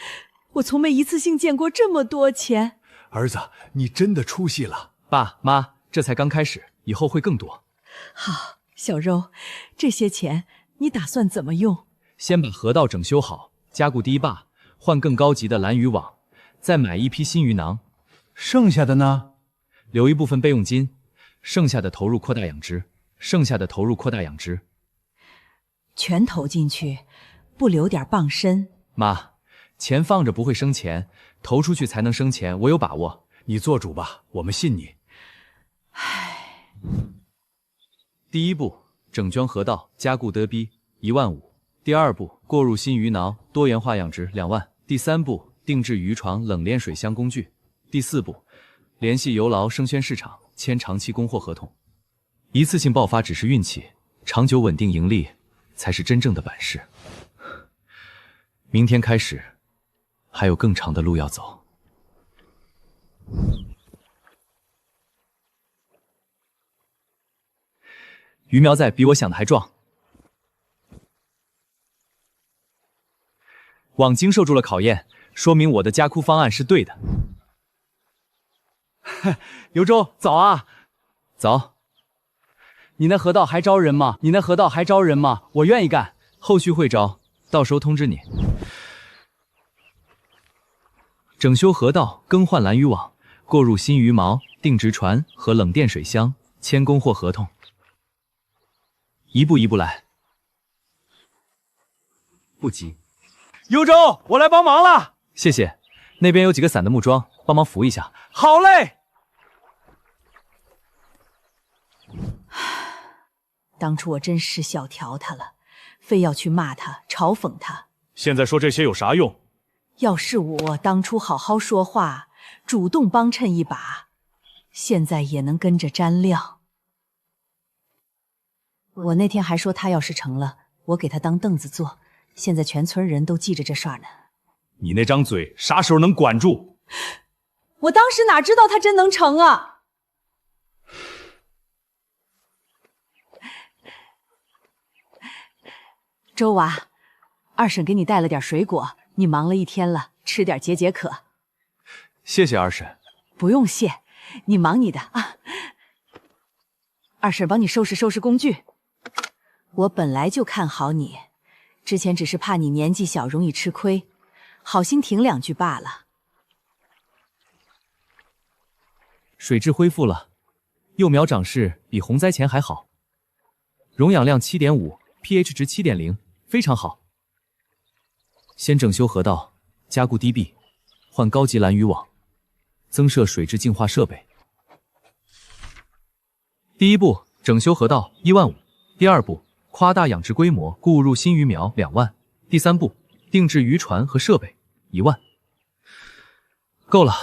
我从没一次性见过这么多钱。儿子，你真的出息了。爸妈，这才刚开始，以后会更多。好，小柔，这些钱你打算怎么用？先把河道整修好，加固堤坝，换更高级的蓝渔网，再买一批新鱼囊。剩下的呢？留一部分备用金，剩下的投入扩大养殖，剩下的投入扩大养殖。全投进去，不留点傍身。妈，钱放着不会生钱，投出去才能生钱，我有把握。你做主吧，我们信你。唉。第一步，整圈河道，加固堤坝，1万5。第二步，过入新鱼挠，多元化养殖，2万。第三步，定制渔床、冷链水箱工具。第四步，联系游劳生鲜市场，签长期供货合同。一次性爆发只是运气，长久稳定盈利才是真正的本事。明天开始，还有更长的路要走。鱼苗在，比我想的还壮。网经受住了考验，说明我的加枯方案是对的。尤周，早啊！早。你那河道还招人吗？你那河道还招人吗？我愿意干，后续会招，到时候通知你。整修河道，更换蓝渔网，过入新鱼锚，定植船和冷电水箱，签供货合同。一步一步来，不急。尤周，我来帮忙了。谢谢。那边有几个散的木桩，帮忙扶一下。好嘞。当初我真是小瞧他了，非要去骂他、嘲讽他。现在说这些有啥用？要是我当初好好说话，主动帮衬一把，现在也能跟着沾料。我那天还说他要是成了，我给他当凳子坐，现在全村人都记着这事儿呢。你那张嘴啥时候能管住？我当时哪知道他真能成啊！周娃，二婶给你带了点水果，你忙了一天了，吃点解解渴。谢谢二婶。不用谢，你忙你的啊。二婶帮你收拾收拾工具。我本来就看好你，之前只是怕你年纪小容易吃亏，好心挺2句罢了。水质恢复了，幼苗长势比洪灾前还好，溶氧量7.5，pH 值7.0，非常好。先整修河道，加固堤壁，换高级蓝渔网，增设水质净化设备。第一步，整修河道，1万5。第二步，夸大养殖规模，雇入新鱼苗2万。第3步，定制渔船和设备1万。够了，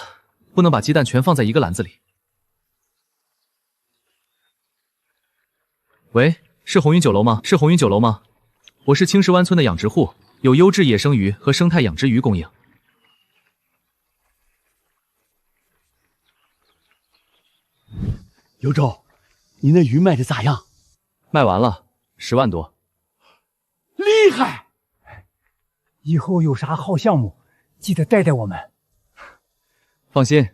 不能把鸡蛋全放在一个篮子里。喂，是红云酒楼吗？是红云酒楼吗？我是青石湾村的养殖户，有优质野生鱼和生态养殖鱼供应。尤周，你那鱼卖的咋样？卖完了，10万多。厉害！以后有啥好项目，记得带带我们。放心，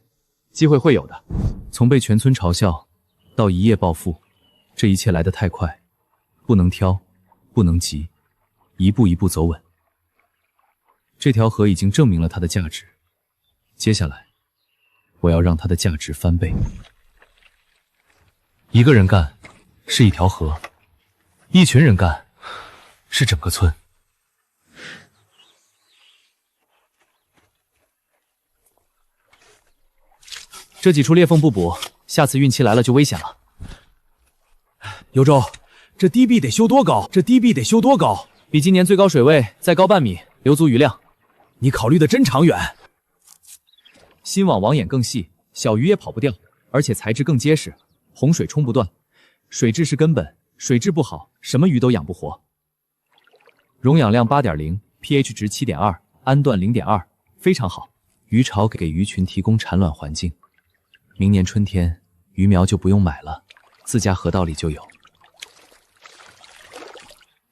机会会有的。从被全村嘲笑到一夜暴富，这一切来得太快，不能挑，不能急，一步一步走稳。这条河已经证明了它的价值，接下来我要让它的价值翻倍。一个人干是一条河，一群人干是整个村。这几处裂缝不补，下次运气来了就危险了。尤周，这堤壁得修多高？这堤壁得修多高？比今年最高水位再高半米，留足余量。你考虑的真长远。新网网眼更细，小鱼也跑不掉，而且材质更结实，洪水冲不断。水质是根本，水质不好，什么鱼都养不活。溶氧量 8.0，pH 值 7.2， 氨氮 0.2， 非常好。鱼巢给鱼群提供产卵环境。明年春天，鱼苗就不用买了，自家河道里就有。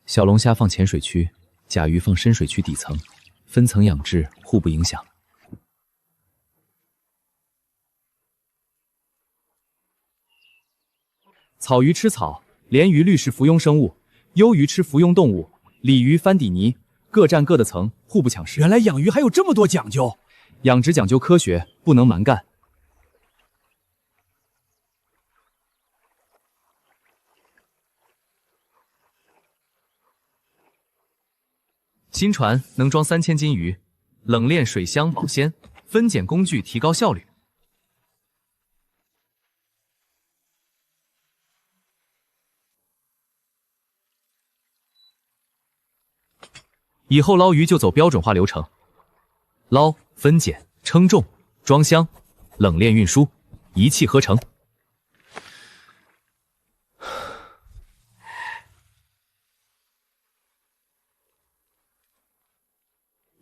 小龙虾放浅水区，甲鱼放深水区底层，分层养殖，互不影响。草鱼吃草，鲢鱼滤食浮庸生物，鱿鱼吃浮庸动物，鲤鱼翻底泥，各占各的层，互不抢食。原来养鱼还有这么多讲究，养殖讲究科学，不能蛮干。新船能装3000斤鱼，冷链水箱保鲜，分拣工具提高效率。以后捞鱼就走标准化流程：捞、分拣、称重、装箱、冷链运输，一气呵成。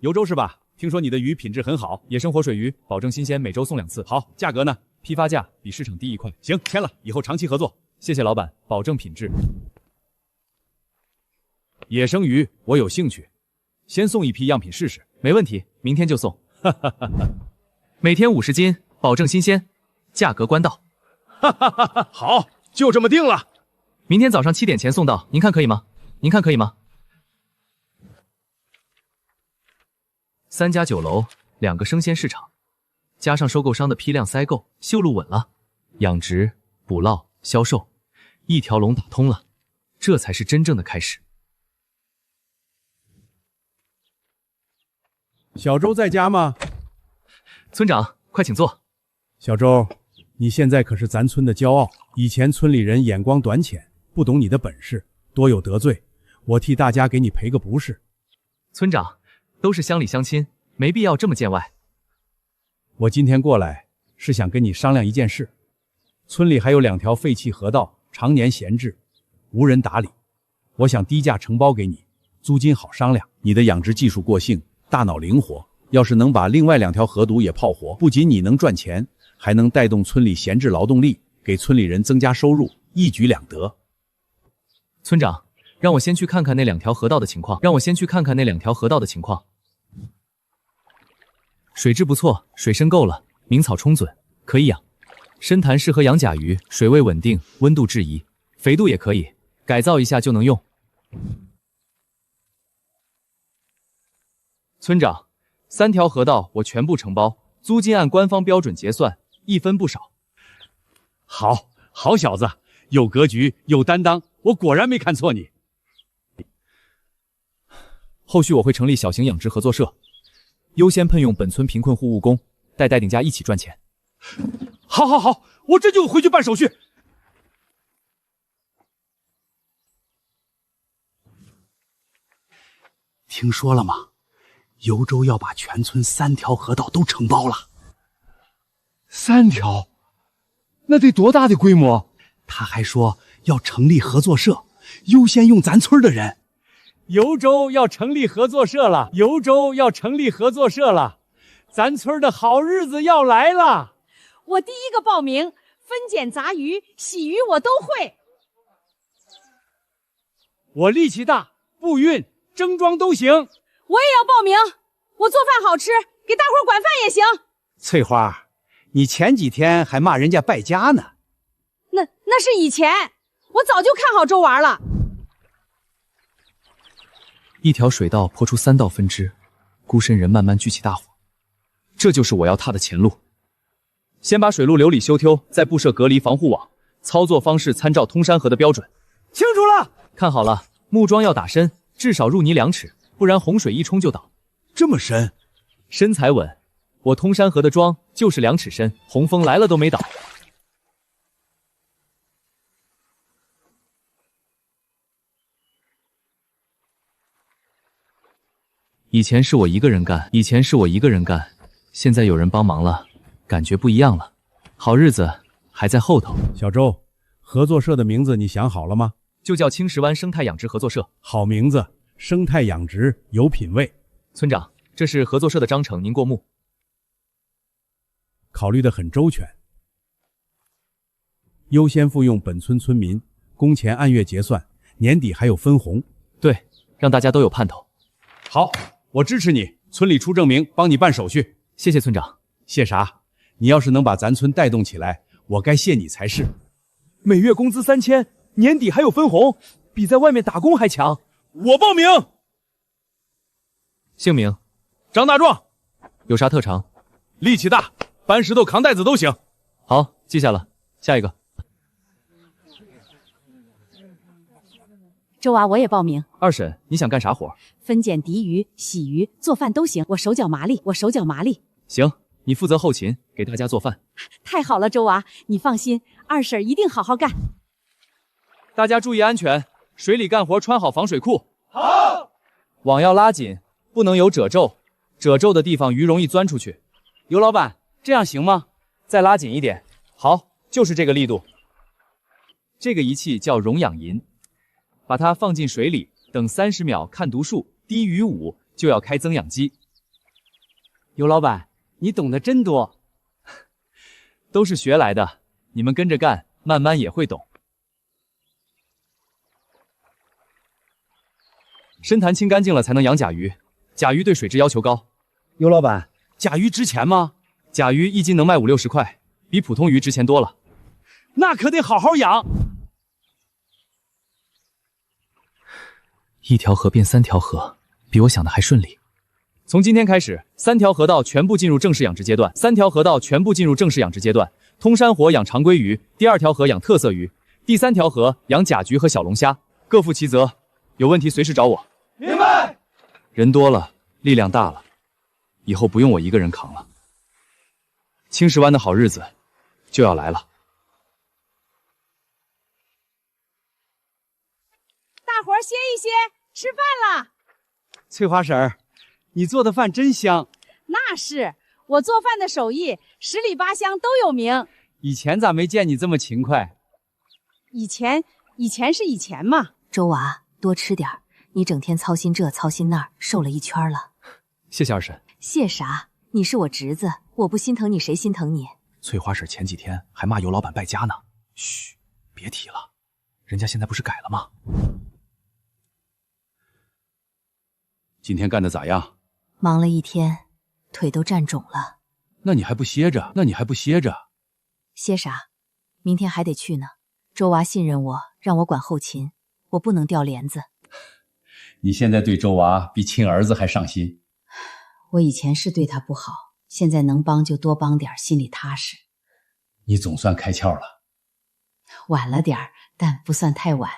尤州是吧？听说你的鱼品质很好，野生活水鱼，保证新鲜，每周送2次。好，价格呢？批发价比市场低1块。行，签了，以后长期合作。谢谢老板，保证品质。野生鱼我有兴趣，先送一批样品试试。没问题，明天就送。每天50斤，保证新鲜，价格关到。好，就这么定了。明天早上7点前送到，您看可以吗？您看可以吗？3家酒楼，2个生鲜市场，加上收购商的批量塞购，秀路稳了。养殖、捕捞、销售，一条龙打通了，这才是真正的开始。小周在家吗？村长，快请坐。小周，你现在可是咱村的骄傲。以前村里人眼光短浅，不懂你的本事，多有得罪。我替大家给你赔个不是。村长，都是乡里乡亲，没必要这么见外。我今天过来是想跟你商量一件事。村里还有2条废弃河道，常年闲置，无人打理。我想低价承包给你，租金好商量。你的养殖技术过硬，大脑灵活，要是能把另外2条河堵也泡活，不仅你能赚钱，还能带动村里闲置劳动力，给村里人增加收入，一举两得。村长，让我先去看看那2条河道的情况。水质不错，水深够了，明草充准，可以养。深潭适合养甲鱼，水位稳定，温度适宜，肥度也可以，改造一下就能用。村长，3条河道我全部承包，租金按官方标准结算，1分不少。好，好小子，有格局，有担当，我果然没看错你。后续我会成立小型养殖合作社，优先聘用本村贫困户务工，带顶家一起赚钱。好，好，好，我这就回去办手续。听说了吗？幽州要把全村3条河道都承包了。3条？那得多大的规模？他还说要成立合作社，优先用咱村的人。幽州要成立合作社了，幽州要成立合作社了，咱村的好日子要来了。我第一个报名，分拣杂鱼、洗鱼我都会。我力气大，步运、蒸装都行。我也要报名，我做饭好吃，给大伙管饭也行。翠花，你前几天还骂人家败家呢。那是以前，我早就看好周娃了。一条水道破出3道分支，孤身人慢慢聚起大火，这就是我要踏的前路。先把水路流里修湍，再布设隔离防护网，操作方式参照通山河的标准。清楚了，看好了，木桩要打深，至少入泥2尺，不然洪水一冲就倒。这么深？深才稳。我通山河的桩就是2尺深，洪峰来了都没倒。以前是我一个人干，现在有人帮忙了，感觉不一样了。好日子还在后头。小周，合作社的名字你想好了吗？就叫青石湾生态养殖合作社。好名字，生态养殖有品位。村长，这是合作社的章程，您过目。考虑得很周全，优先复用本村村民，工钱按月结算，年底还有分红。对，让大家都有盼头。好，我支持你，村里出证明，帮你办手续。谢谢村长。谢啥？你要是能把咱村带动起来，我该谢你才是。每月工资3000，年底还有分红，比在外面打工还强。我报名。姓名？张大壮。有啥特长？力气大，搬石头扛袋子都行。好，记下了。下一个。周娃，我也报名。二婶，你想干啥活？分拣敌鱼、洗鱼、做饭都行，我手脚麻利。行，你负责后勤，给大家做饭。太好了，周娃，你放心，二婶一定好好干。大家注意安全，水里干活穿好防水裤。好。网要拉紧，不能有褶皱，褶皱的地方鱼容易钻出去。尤老板，这样行吗？再拉紧一点。好，就是这个力度。这个仪器叫溶氧银，把它放进水里，等30秒看读数，低于5就要开增氧机。尤老板，你懂得真多。都是学来的，你们跟着干，慢慢也会懂。深潭清干净了才能养甲鱼，甲鱼对水质要求高。尤老板，甲鱼值钱吗？甲鱼1斤能卖5、60块，比普通鱼值钱多了。那可得好好养。1条河变3条河，比我想的还顺利。从今天开始，3条河道全部进入正式养殖阶段。通山河养长鲑鱼，第2条河养特色鱼，第3条河养甲菊和小龙虾，各负其责。有问题随时找我。明白。人多了，力量大了，以后不用我一个人扛了。青石湾的好日子就要来了。大伙儿歇一歇，吃饭啦。翠花婶儿，你做的饭真香。那是，我做饭的手艺10里8乡都有名。以前咋没见你这么勤快？以前是以前嘛。周娃，多吃点儿，你整天操心这操心那儿，瘦了1圈了。谢谢二婶。谢啥？你是我侄子，我不心疼你谁心疼你？翠花婶前几天还骂尤老板败家呢。嘘，别提了，人家现在不是改了吗？今天干得咋样？忙了一天，腿都站肿了。那你还不歇着？歇啥？明天还得去呢。周娃信任我，让我管后勤，我不能掉帘子。你现在对周娃比亲儿子还上心。我以前是对他不好，现在能帮就多帮点，心里踏实。你总算开窍了。晚了点儿，但不算太晚。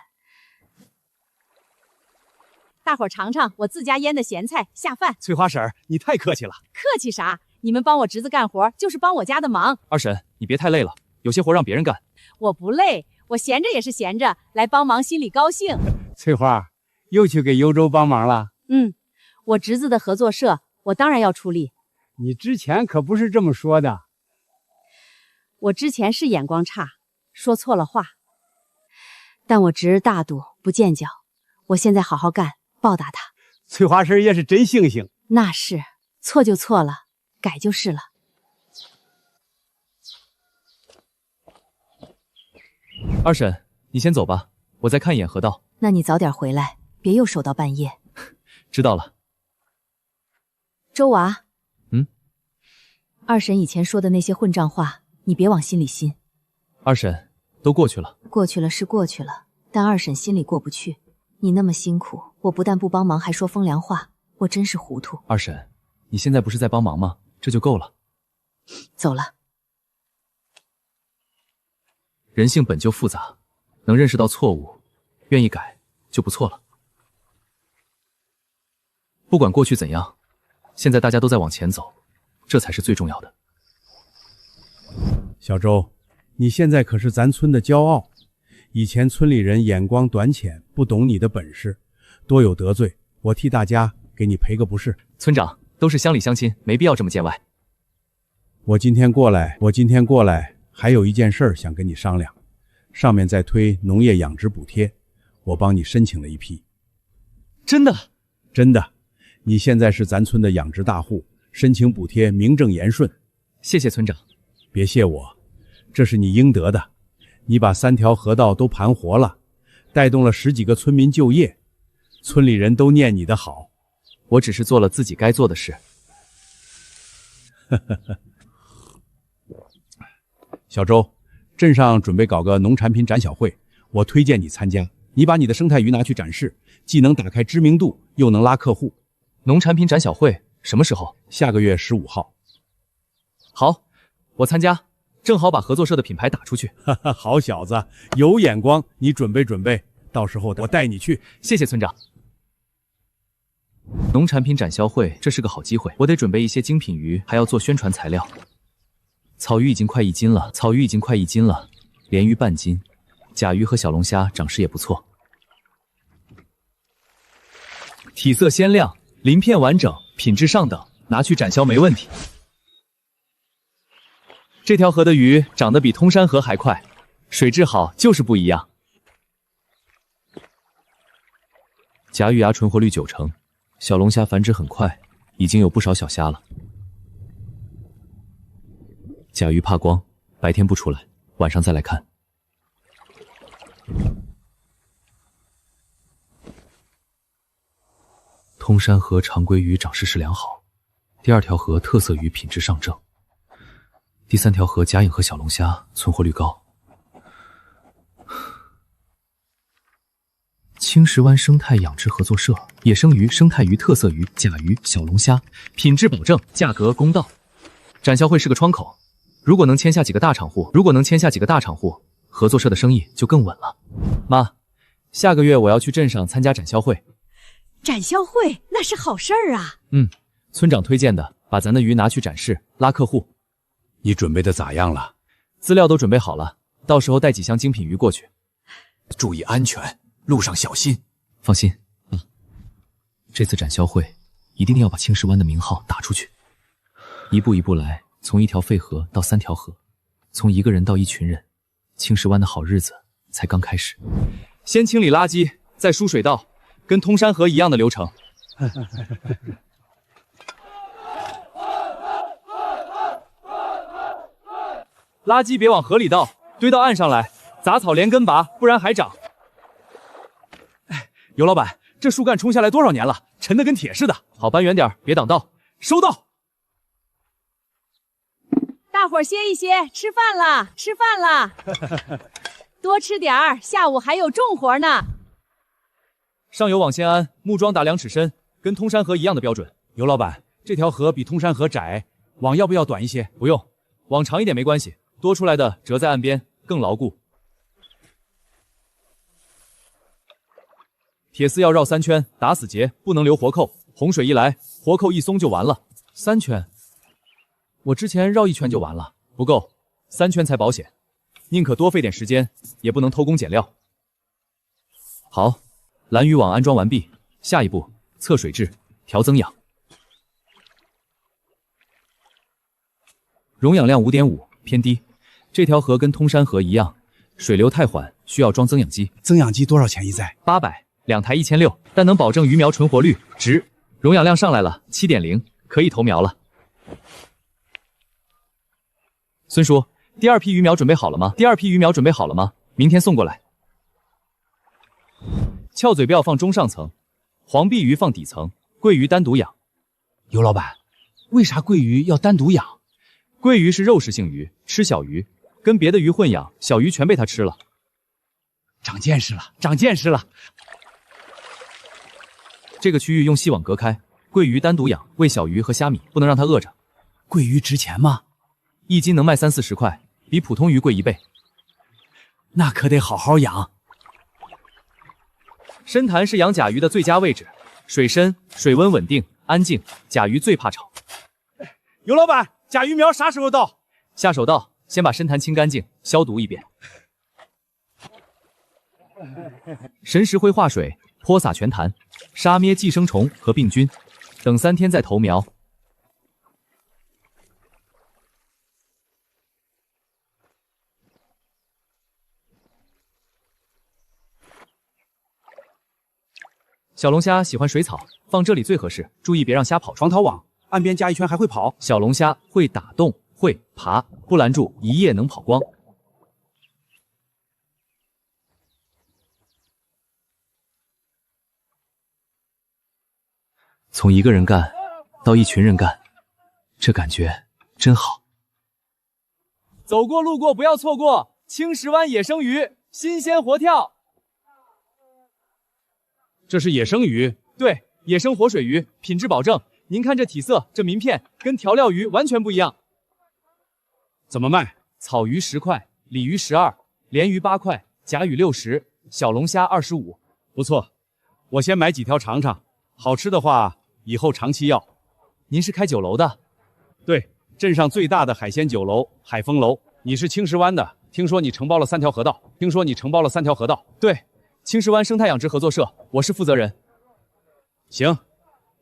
大伙儿尝尝我自家腌的咸菜，下饭。翠花婶儿，你太客气了。客气啥？你们帮我侄子干活，就是帮我家的忙。二婶，你别太累了，有些活让别人干。我不累，我闲着也是闲着，来帮忙心里高兴。翠花，又去给幽州帮忙了？我侄子的合作社，我当然要出力。你之前可不是这么说的。我之前是眼光差，说错了话。但我侄儿大度不见脚，我现在好好干，报答他。翠花婶也是真星星。那是，错就错了，改就是了。二婶，你先走吧，我再看一眼河道。那你早点回来，别又守到半夜。知道了。周娃，二婶以前说的那些混账话，你别往心里信。二婶，都过去了。过去了是过去了，但二婶心里过不去。你那么辛苦，我不但不帮忙，还说风凉话，我真是糊涂。二婶，你现在不是在帮忙吗？这就够了。走了。人性本就复杂，能认识到错误，愿意改就不错了。不管过去怎样，现在大家都在往前走，这才是最重要的。小周，你现在可是咱村的骄傲。以前村里人眼光短浅，不懂你的本事，多有得罪，我替大家给你赔个不是。村长，都是乡里乡亲，没必要这么见外。我今天过来，还有一件事想跟你商量。上面在推农业养殖补贴，我帮你申请了一批。真的？真的。你现在是咱村的养殖大户，申请补贴名正言顺。谢谢村长。别谢我，这是你应得的。你把3条河道都盘活了，带动了10几个村民就业，村里人都念你的好。我只是做了自己该做的事。小周，镇上准备搞个农产品展晓会，我推荐你参加。你把你的生态鱼拿去展示，既能打开知名度，又能拉客户。农产品展晓会什么时候？下个月15号。好，我参加，正好把合作社的品牌打出去。好小子，有眼光，你准备，到时候我带你去。谢谢村长。农产品展销会，这是个好机会，我得准备一些精品鱼，还要做宣传材料。草鱼已经快1斤了，鲢鱼半斤，甲鱼和小龙虾长势也不错，体色鲜亮，鳞片完整，品质上等，拿去展销没问题。这条河的鱼长得比通山河还快，水质好就是不一样。甲鱼牙存活率90%，小龙虾繁殖很快，已经有不少小虾了。甲鱼怕光，白天不出来，晚上再来看。通山河常规鱼长势是良好，第2条河特色鱼品质上正，第3条河甲颖和小龙虾存活率高。青石湾生态养殖合作社，野生鱼、生态鱼、特色鱼、甲鱼、小龙虾，品质保证，价格公道。展销会是个窗口，如果能签下几个大厂户，合作社的生意就更稳了。妈，下个月我要去镇上参加展销会。展销会那是好事儿啊。村长推荐的，把咱的鱼拿去展示，拉客户。你准备的咋样了？资料都准备好了，到时候带几箱精品鱼过去。注意安全，路上小心。放心，这次展销会一定要把青石湾的名号打出去。一步一步来，从1条废河到3条河，从1个人到1群人，青石湾的好日子才刚开始。先清理垃圾，再输水道，跟通山河一样的流程。垃圾别往河里倒，堆到岸上来，杂草连根拔，不然还长。尤老板，这树干冲下来多少年了，沉得跟铁似的。好，搬远点，别挡道。收到。大伙儿歇一歇，吃饭了，多吃点儿，下午还有重活呢。上游网先安，木桩打2尺深，跟通山河一样的标准。尤老板，这条河比通山河窄，网要不要短一些？不用，网长一点没关系，多出来的折在岸边更牢固。铁丝要绕3圈，打死结，不能留活扣。洪水一来，活扣一松就完了。3圈？我之前绕1圈就完了，不够，3圈才保险。宁可多费点时间，也不能偷工减料。好，蓝渔网安装完毕，下一步测水质，调增氧。容氧量5.5，偏低。这条河跟通山河一样，水流太缓，需要装增氧机。增氧机多少钱一载？800，2台1600，但能保证鱼苗存活率值。容氧量上来了，7.0，可以投苗了。孙叔，第2批鱼苗准备好了吗？明天送过来。翘嘴鳔放中上层，黄臂鱼放底层，桂鱼单独养。尤老板，为啥桂鱼要单独养？桂鱼是肉食性鱼，吃小鱼，跟别的鱼混养，小鱼全被它吃了。长见识了。这个区域用细网隔开，桂鱼单独养，喂小鱼和虾米，不能让它饿着。桂鱼值钱吗？1斤能卖30-40块，比普通鱼贵1倍。那可得好好养。深潭是养甲鱼的最佳位置，水深，水温稳定，安静，甲鱼最怕吵。尤老板，甲鱼苗啥时候到？下手到，先把深潭清干净，消毒一遍。神石灰化水，泼洒全潭，杀灭寄生虫和病菌，等3天再投苗。小龙虾喜欢水草，放这里最合适，注意别让虾跑。防逃网，岸边加一圈还会跑。小龙虾会打洞，会爬，不拦住，一夜能跑光。从一个人干到一群人干，这感觉真好。走过路过不要错过，青石湾野生鱼，新鲜活跳。这是野生鱼？对，野生活水鱼，品质保证。您看这体色，这鳞片跟调料鱼完全不一样。怎么卖？草鱼10块，鲤鱼12，鲢鱼8块，甲鱼60，小龙虾25。不错，我先买几条尝尝，好吃的话以后长期要。您是开酒楼的？对，镇上最大的海鲜酒楼海丰楼。你是青石湾的，听说你承包了3条河道。对，青石湾生态养殖合作社，我是负责人。行，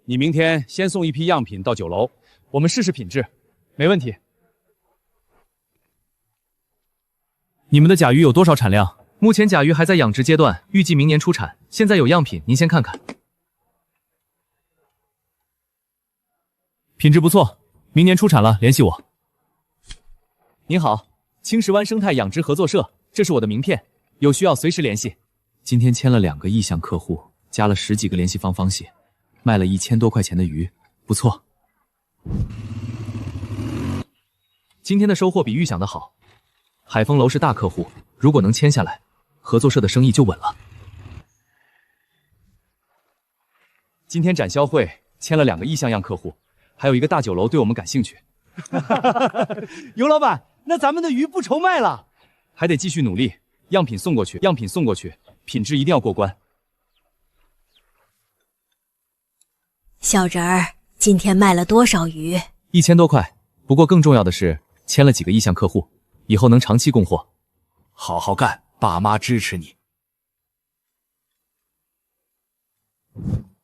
你明天先送一批样品到酒楼，我们试试品质，没问题。你们的甲鱼有多少产量？目前甲鱼还在养殖阶段，预计明年出产。现在有样品，您先看看。品质不错，明年出产了联系我。您好，青石湾生态养殖合作社，这是我的名片，有需要随时联系。今天签了2个意向客户，加了10几个联系方方写，卖了1000多块钱的鱼，不错。今天的收获比预想的好，海丰楼是大客户，如果能签下来，合作社的生意就稳了。今天展销会签了2个意向样客户，还有一个大酒楼对我们感兴趣。尤老板，那咱们的鱼不愁卖了？还得继续努力，样品送过去，品质一定要过关。小人儿，今天卖了多少鱼？1000多块。不过更重要的是，签了几个意向客户，以后能长期供货。好好干，爸妈支持你。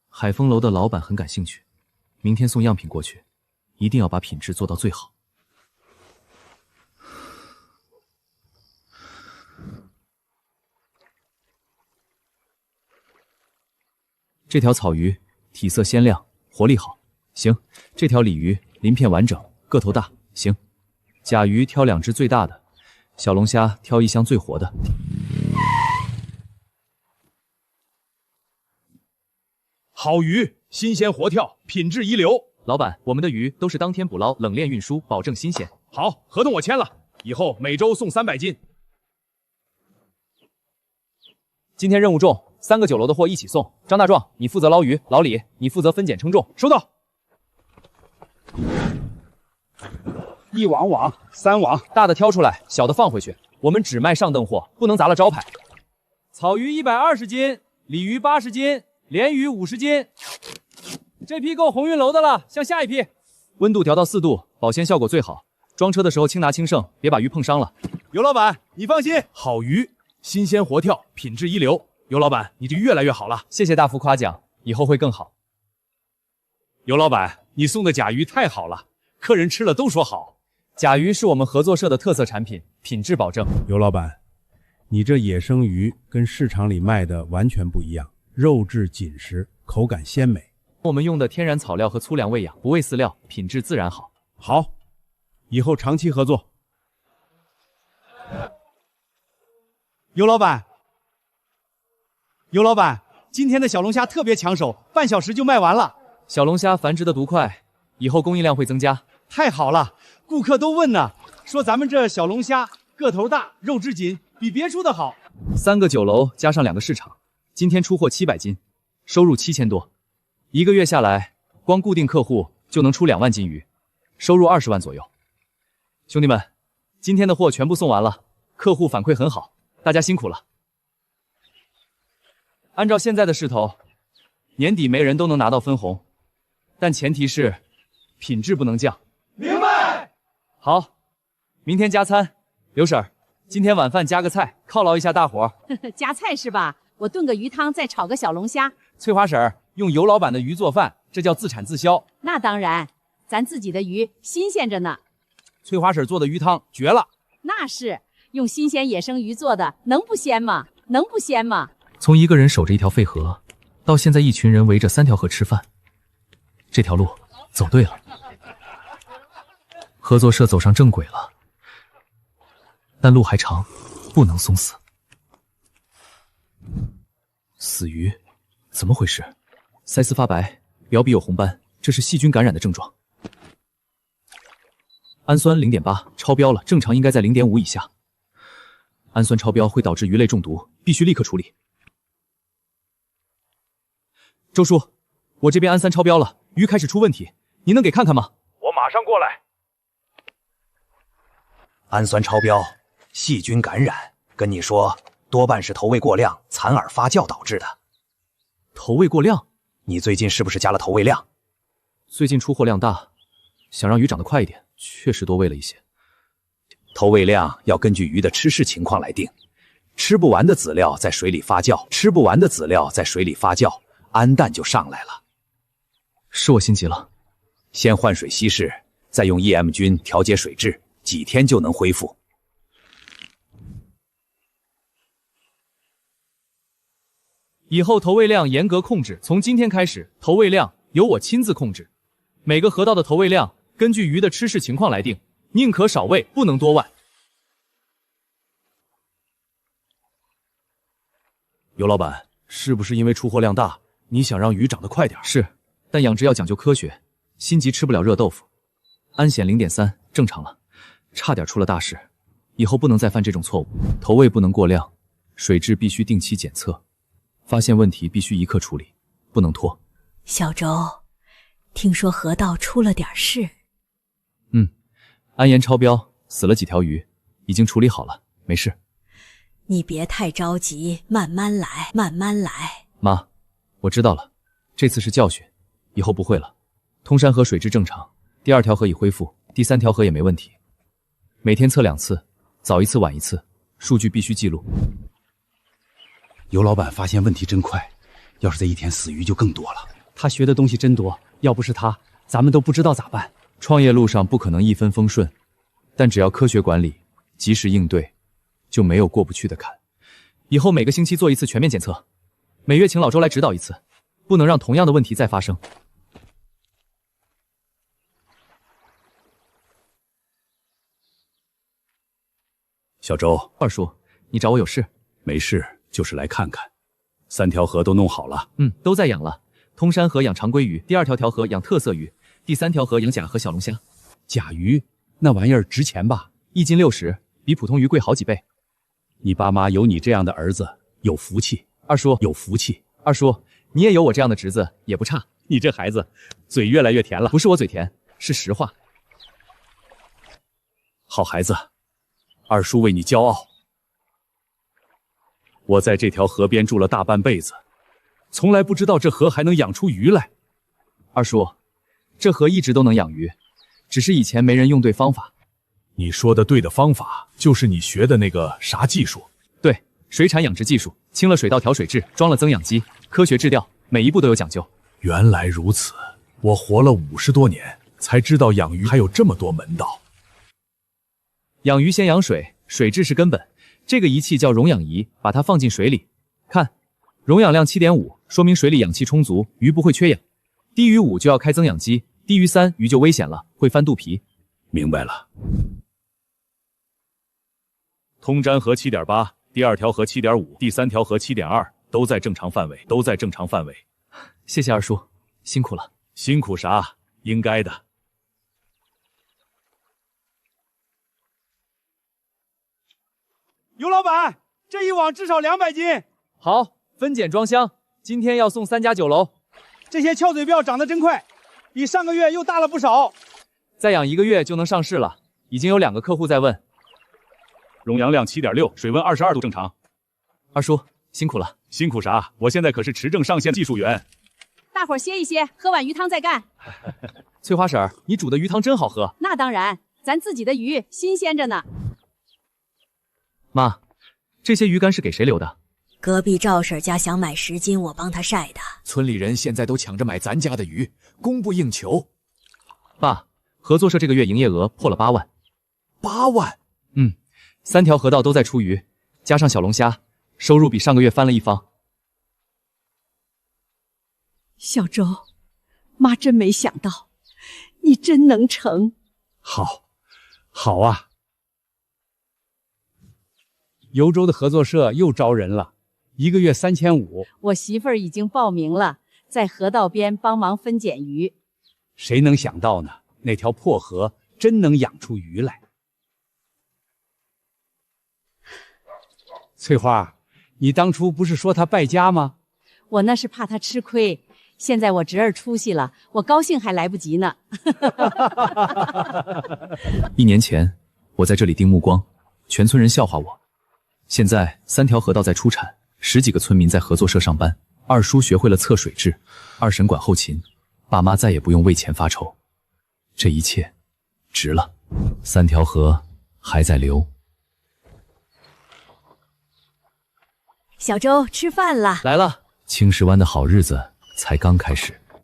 海丰楼的老板很感兴趣，明天送样品过去，一定要把品质做到最好。这条草鱼体色鲜亮，活力好，行。这条鲤鱼鳞片完整，个头大，行。甲鱼挑2只最大的，小龙虾挑1箱最活的。好鱼，新鲜活跳，品质一流。老板，我们的鱼都是当天捕捞，冷链运输，保证新鲜。好，合同我签了，以后每周送300斤。今天任务重，3个酒楼的货一起送。张大壮，你负责捞鱼；老李，你负责分拣称重。收到。1网网，3网，大的挑出来，小的放回去。我们只卖上等货，不能砸了招牌。草鱼120斤，鲤鱼80斤，鲢鱼50斤。这批够鸿运楼的了，向下一批。温度调到4度，保鲜效果最好。装车的时候轻拿轻盛，别把鱼碰伤了。尤老板，你放心，好鱼，新鲜活跳，品质一流。尤老板，你这越来越好了。谢谢大夫夸奖，以后会更好。尤老板，你送的甲鱼太好了，客人吃了都说好。甲鱼是我们合作社的特色产品，品质保证。尤老板，你这野生鱼跟市场里卖的完全不一样，肉质紧实，口感鲜美。我们用的天然草料和粗粮喂养，不喂饲料，品质自然好。好，以后长期合作。尤老板，尤老板，今天的小龙虾特别抢手，半小时就卖完了。小龙虾繁殖的独快，以后供应量会增加。太好了，顾客都问呢，说咱们这小龙虾个头大，肉质紧，比别处的好。3个酒楼加上2个市场，今天出货700斤，收入7000多。1个月下来，光固定客户就能出2万斤鱼，收入20万左右。兄弟们，今天的货全部送完了，客户反馈很好，大家辛苦了。按照现在的势头，年底没人都能拿到分红，但前提是品质不能降。明白。好，明天加餐。刘婶儿，今天晚饭加个菜，犒劳一下大伙儿。加菜是吧？我炖个鱼汤，再炒个小龙虾。翠花婶儿用尤老板的鱼做饭，这叫自产自销。那当然，咱自己的鱼新鲜着呢。翠花婶做的鱼汤绝了。那是用新鲜野生鱼做的，能不鲜吗？能不鲜吗？从一个人守着一条废河，到现在一群人围着3条河吃饭，这条路走对了。合作社走上正轨了，但路还长，不能松死。死鱼，怎么回事？腮丝发白，表皮有红斑，这是细菌感染的症状。氨酸0.8超标了，正常应该在0.5以下。氨酸超标会导致鱼类中毒，必须立刻处理。周叔，我这边氨酸超标了，鱼开始出问题，您能给看看吗？我马上过来。氨酸超标，细菌感染，跟你说，多半是投喂过量、残饵发酵导致的。投喂过量？你最近是不是加了投喂量？最近出货量大，想让鱼长得快一点，确实多喂了一些。投喂量要根据鱼的吃食情况来定，吃不完的籽料在水里发酵，氨氮就上来了。是我心急了，先换水稀释，再用 EM 菌调节水质，几天就能恢复。以后投喂量严格控制，从今天开始，投喂量由我亲自控制。每个河道的投喂量根据鱼的吃食情况来定，宁可少喂，不能多喂。尤老板，是不是因为出货量大，你想让鱼长得快点？是，但养殖要讲究科学，心急吃不了热豆腐。氨酰0.3正常了，差点出了大事，以后不能再犯这种错误。投喂不能过量，水质必须定期检测，发现问题必须一刻处理，不能拖。小周，听说河道出了点事。氨盐超标，死了几条鱼，已经处理好了，没事。你别太着急，慢慢来，慢慢来。妈，我知道了，这次是教训，以后不会了。通山河水质正常，第2条河已恢复，第3条河也没问题。每天测2次，早一次晚一次，数据必须记录。尤老板发现问题真快，要是这一天死鱼就更多了。他学的东西真多，要不是他，咱们都不知道咋办。创业路上不可能一帆风顺，但只要科学管理，及时应对，就没有过不去的坎。以后每个星期做1次全面检测，每月请老周来指导1次，不能让同样的问题再发生。小周，二叔，你找我有事？没事，就是来看看。3条河都弄好了？都在养了。通山河养长鲑鱼，第2条河养特色鱼，第3条河养甲和小龙虾。甲鱼那玩意儿值钱吧？1斤60，比普通鱼贵好几倍。你爸妈有你这样的儿子，有福气。二叔有福气。二叔，你也有我这样的侄子，也不差。你这孩子嘴越来越甜了。不是我嘴甜，是实话。好孩子，二叔为你骄傲。我在这条河边住了大半辈子，从来不知道这河还能养出鱼来。二叔，这河一直都能养鱼，只是以前没人用对方法。你说的对的方法，就是你学的那个啥技术？对，水产养殖技术，清了水稻调水质，装了增氧机，科学制钓，每一步都有讲究。原来如此，我活了50多年，才知道养鱼还有这么多门道。养鱼先养水，水质是根本。这个仪器叫溶氧仪，把它放进水里，看，溶氧量7.5，说明水里氧气充足，鱼不会缺氧。低于5就要开增氧机，低于3鱼就危险了，会翻肚皮。明白了。通粘和7.8，第2条和7.5，第3条和7.2，都在正常范围，都在正常范围。谢谢二叔，辛苦了。辛苦啥？应该的。尤老板，这一网至少200斤。好，分拣装箱，今天要送3家酒楼。这些翘嘴鳔长得真快，比上个月又大了不少。再养1个月就能上市了，已经有2个客户在问。溶氧量7.6，水温22度正常。二叔辛苦了。辛苦啥？我现在可是持证上线技术员。大伙儿歇一歇，喝碗鱼汤再干。翠花婶儿，你煮的鱼汤真好喝。那当然，咱自己的鱼新鲜着呢。妈，这些鱼干是给谁留的？隔壁赵婶家想买10斤，我帮她晒的。村里人现在都抢着买咱家的鱼，供不应求。爸，合作社这个月营业额破了8万。8万？3条河道都在出鱼，加上小龙虾，收入比上个月翻了1番。小周，妈真没想到，你真能成。好啊！油州的合作社又招人了，1个月3500。我媳妇儿已经报名了，在河道边帮忙分拣鱼。谁能想到呢？那条破河真能养出鱼来。翠花，你当初不是说他败家吗？我那是怕他吃亏，现在我侄儿出息了，我高兴还来不及呢。1年前，我在这里盯目光，全村人笑话我。现在3条河道在出产，10几个村民在合作社上班，二叔学会了测水质，二婶管后勤，爸妈再也不用为钱发愁。这一切值了。3条河还在流。小周，吃饭了。来了。青石湾的好日子才刚开始。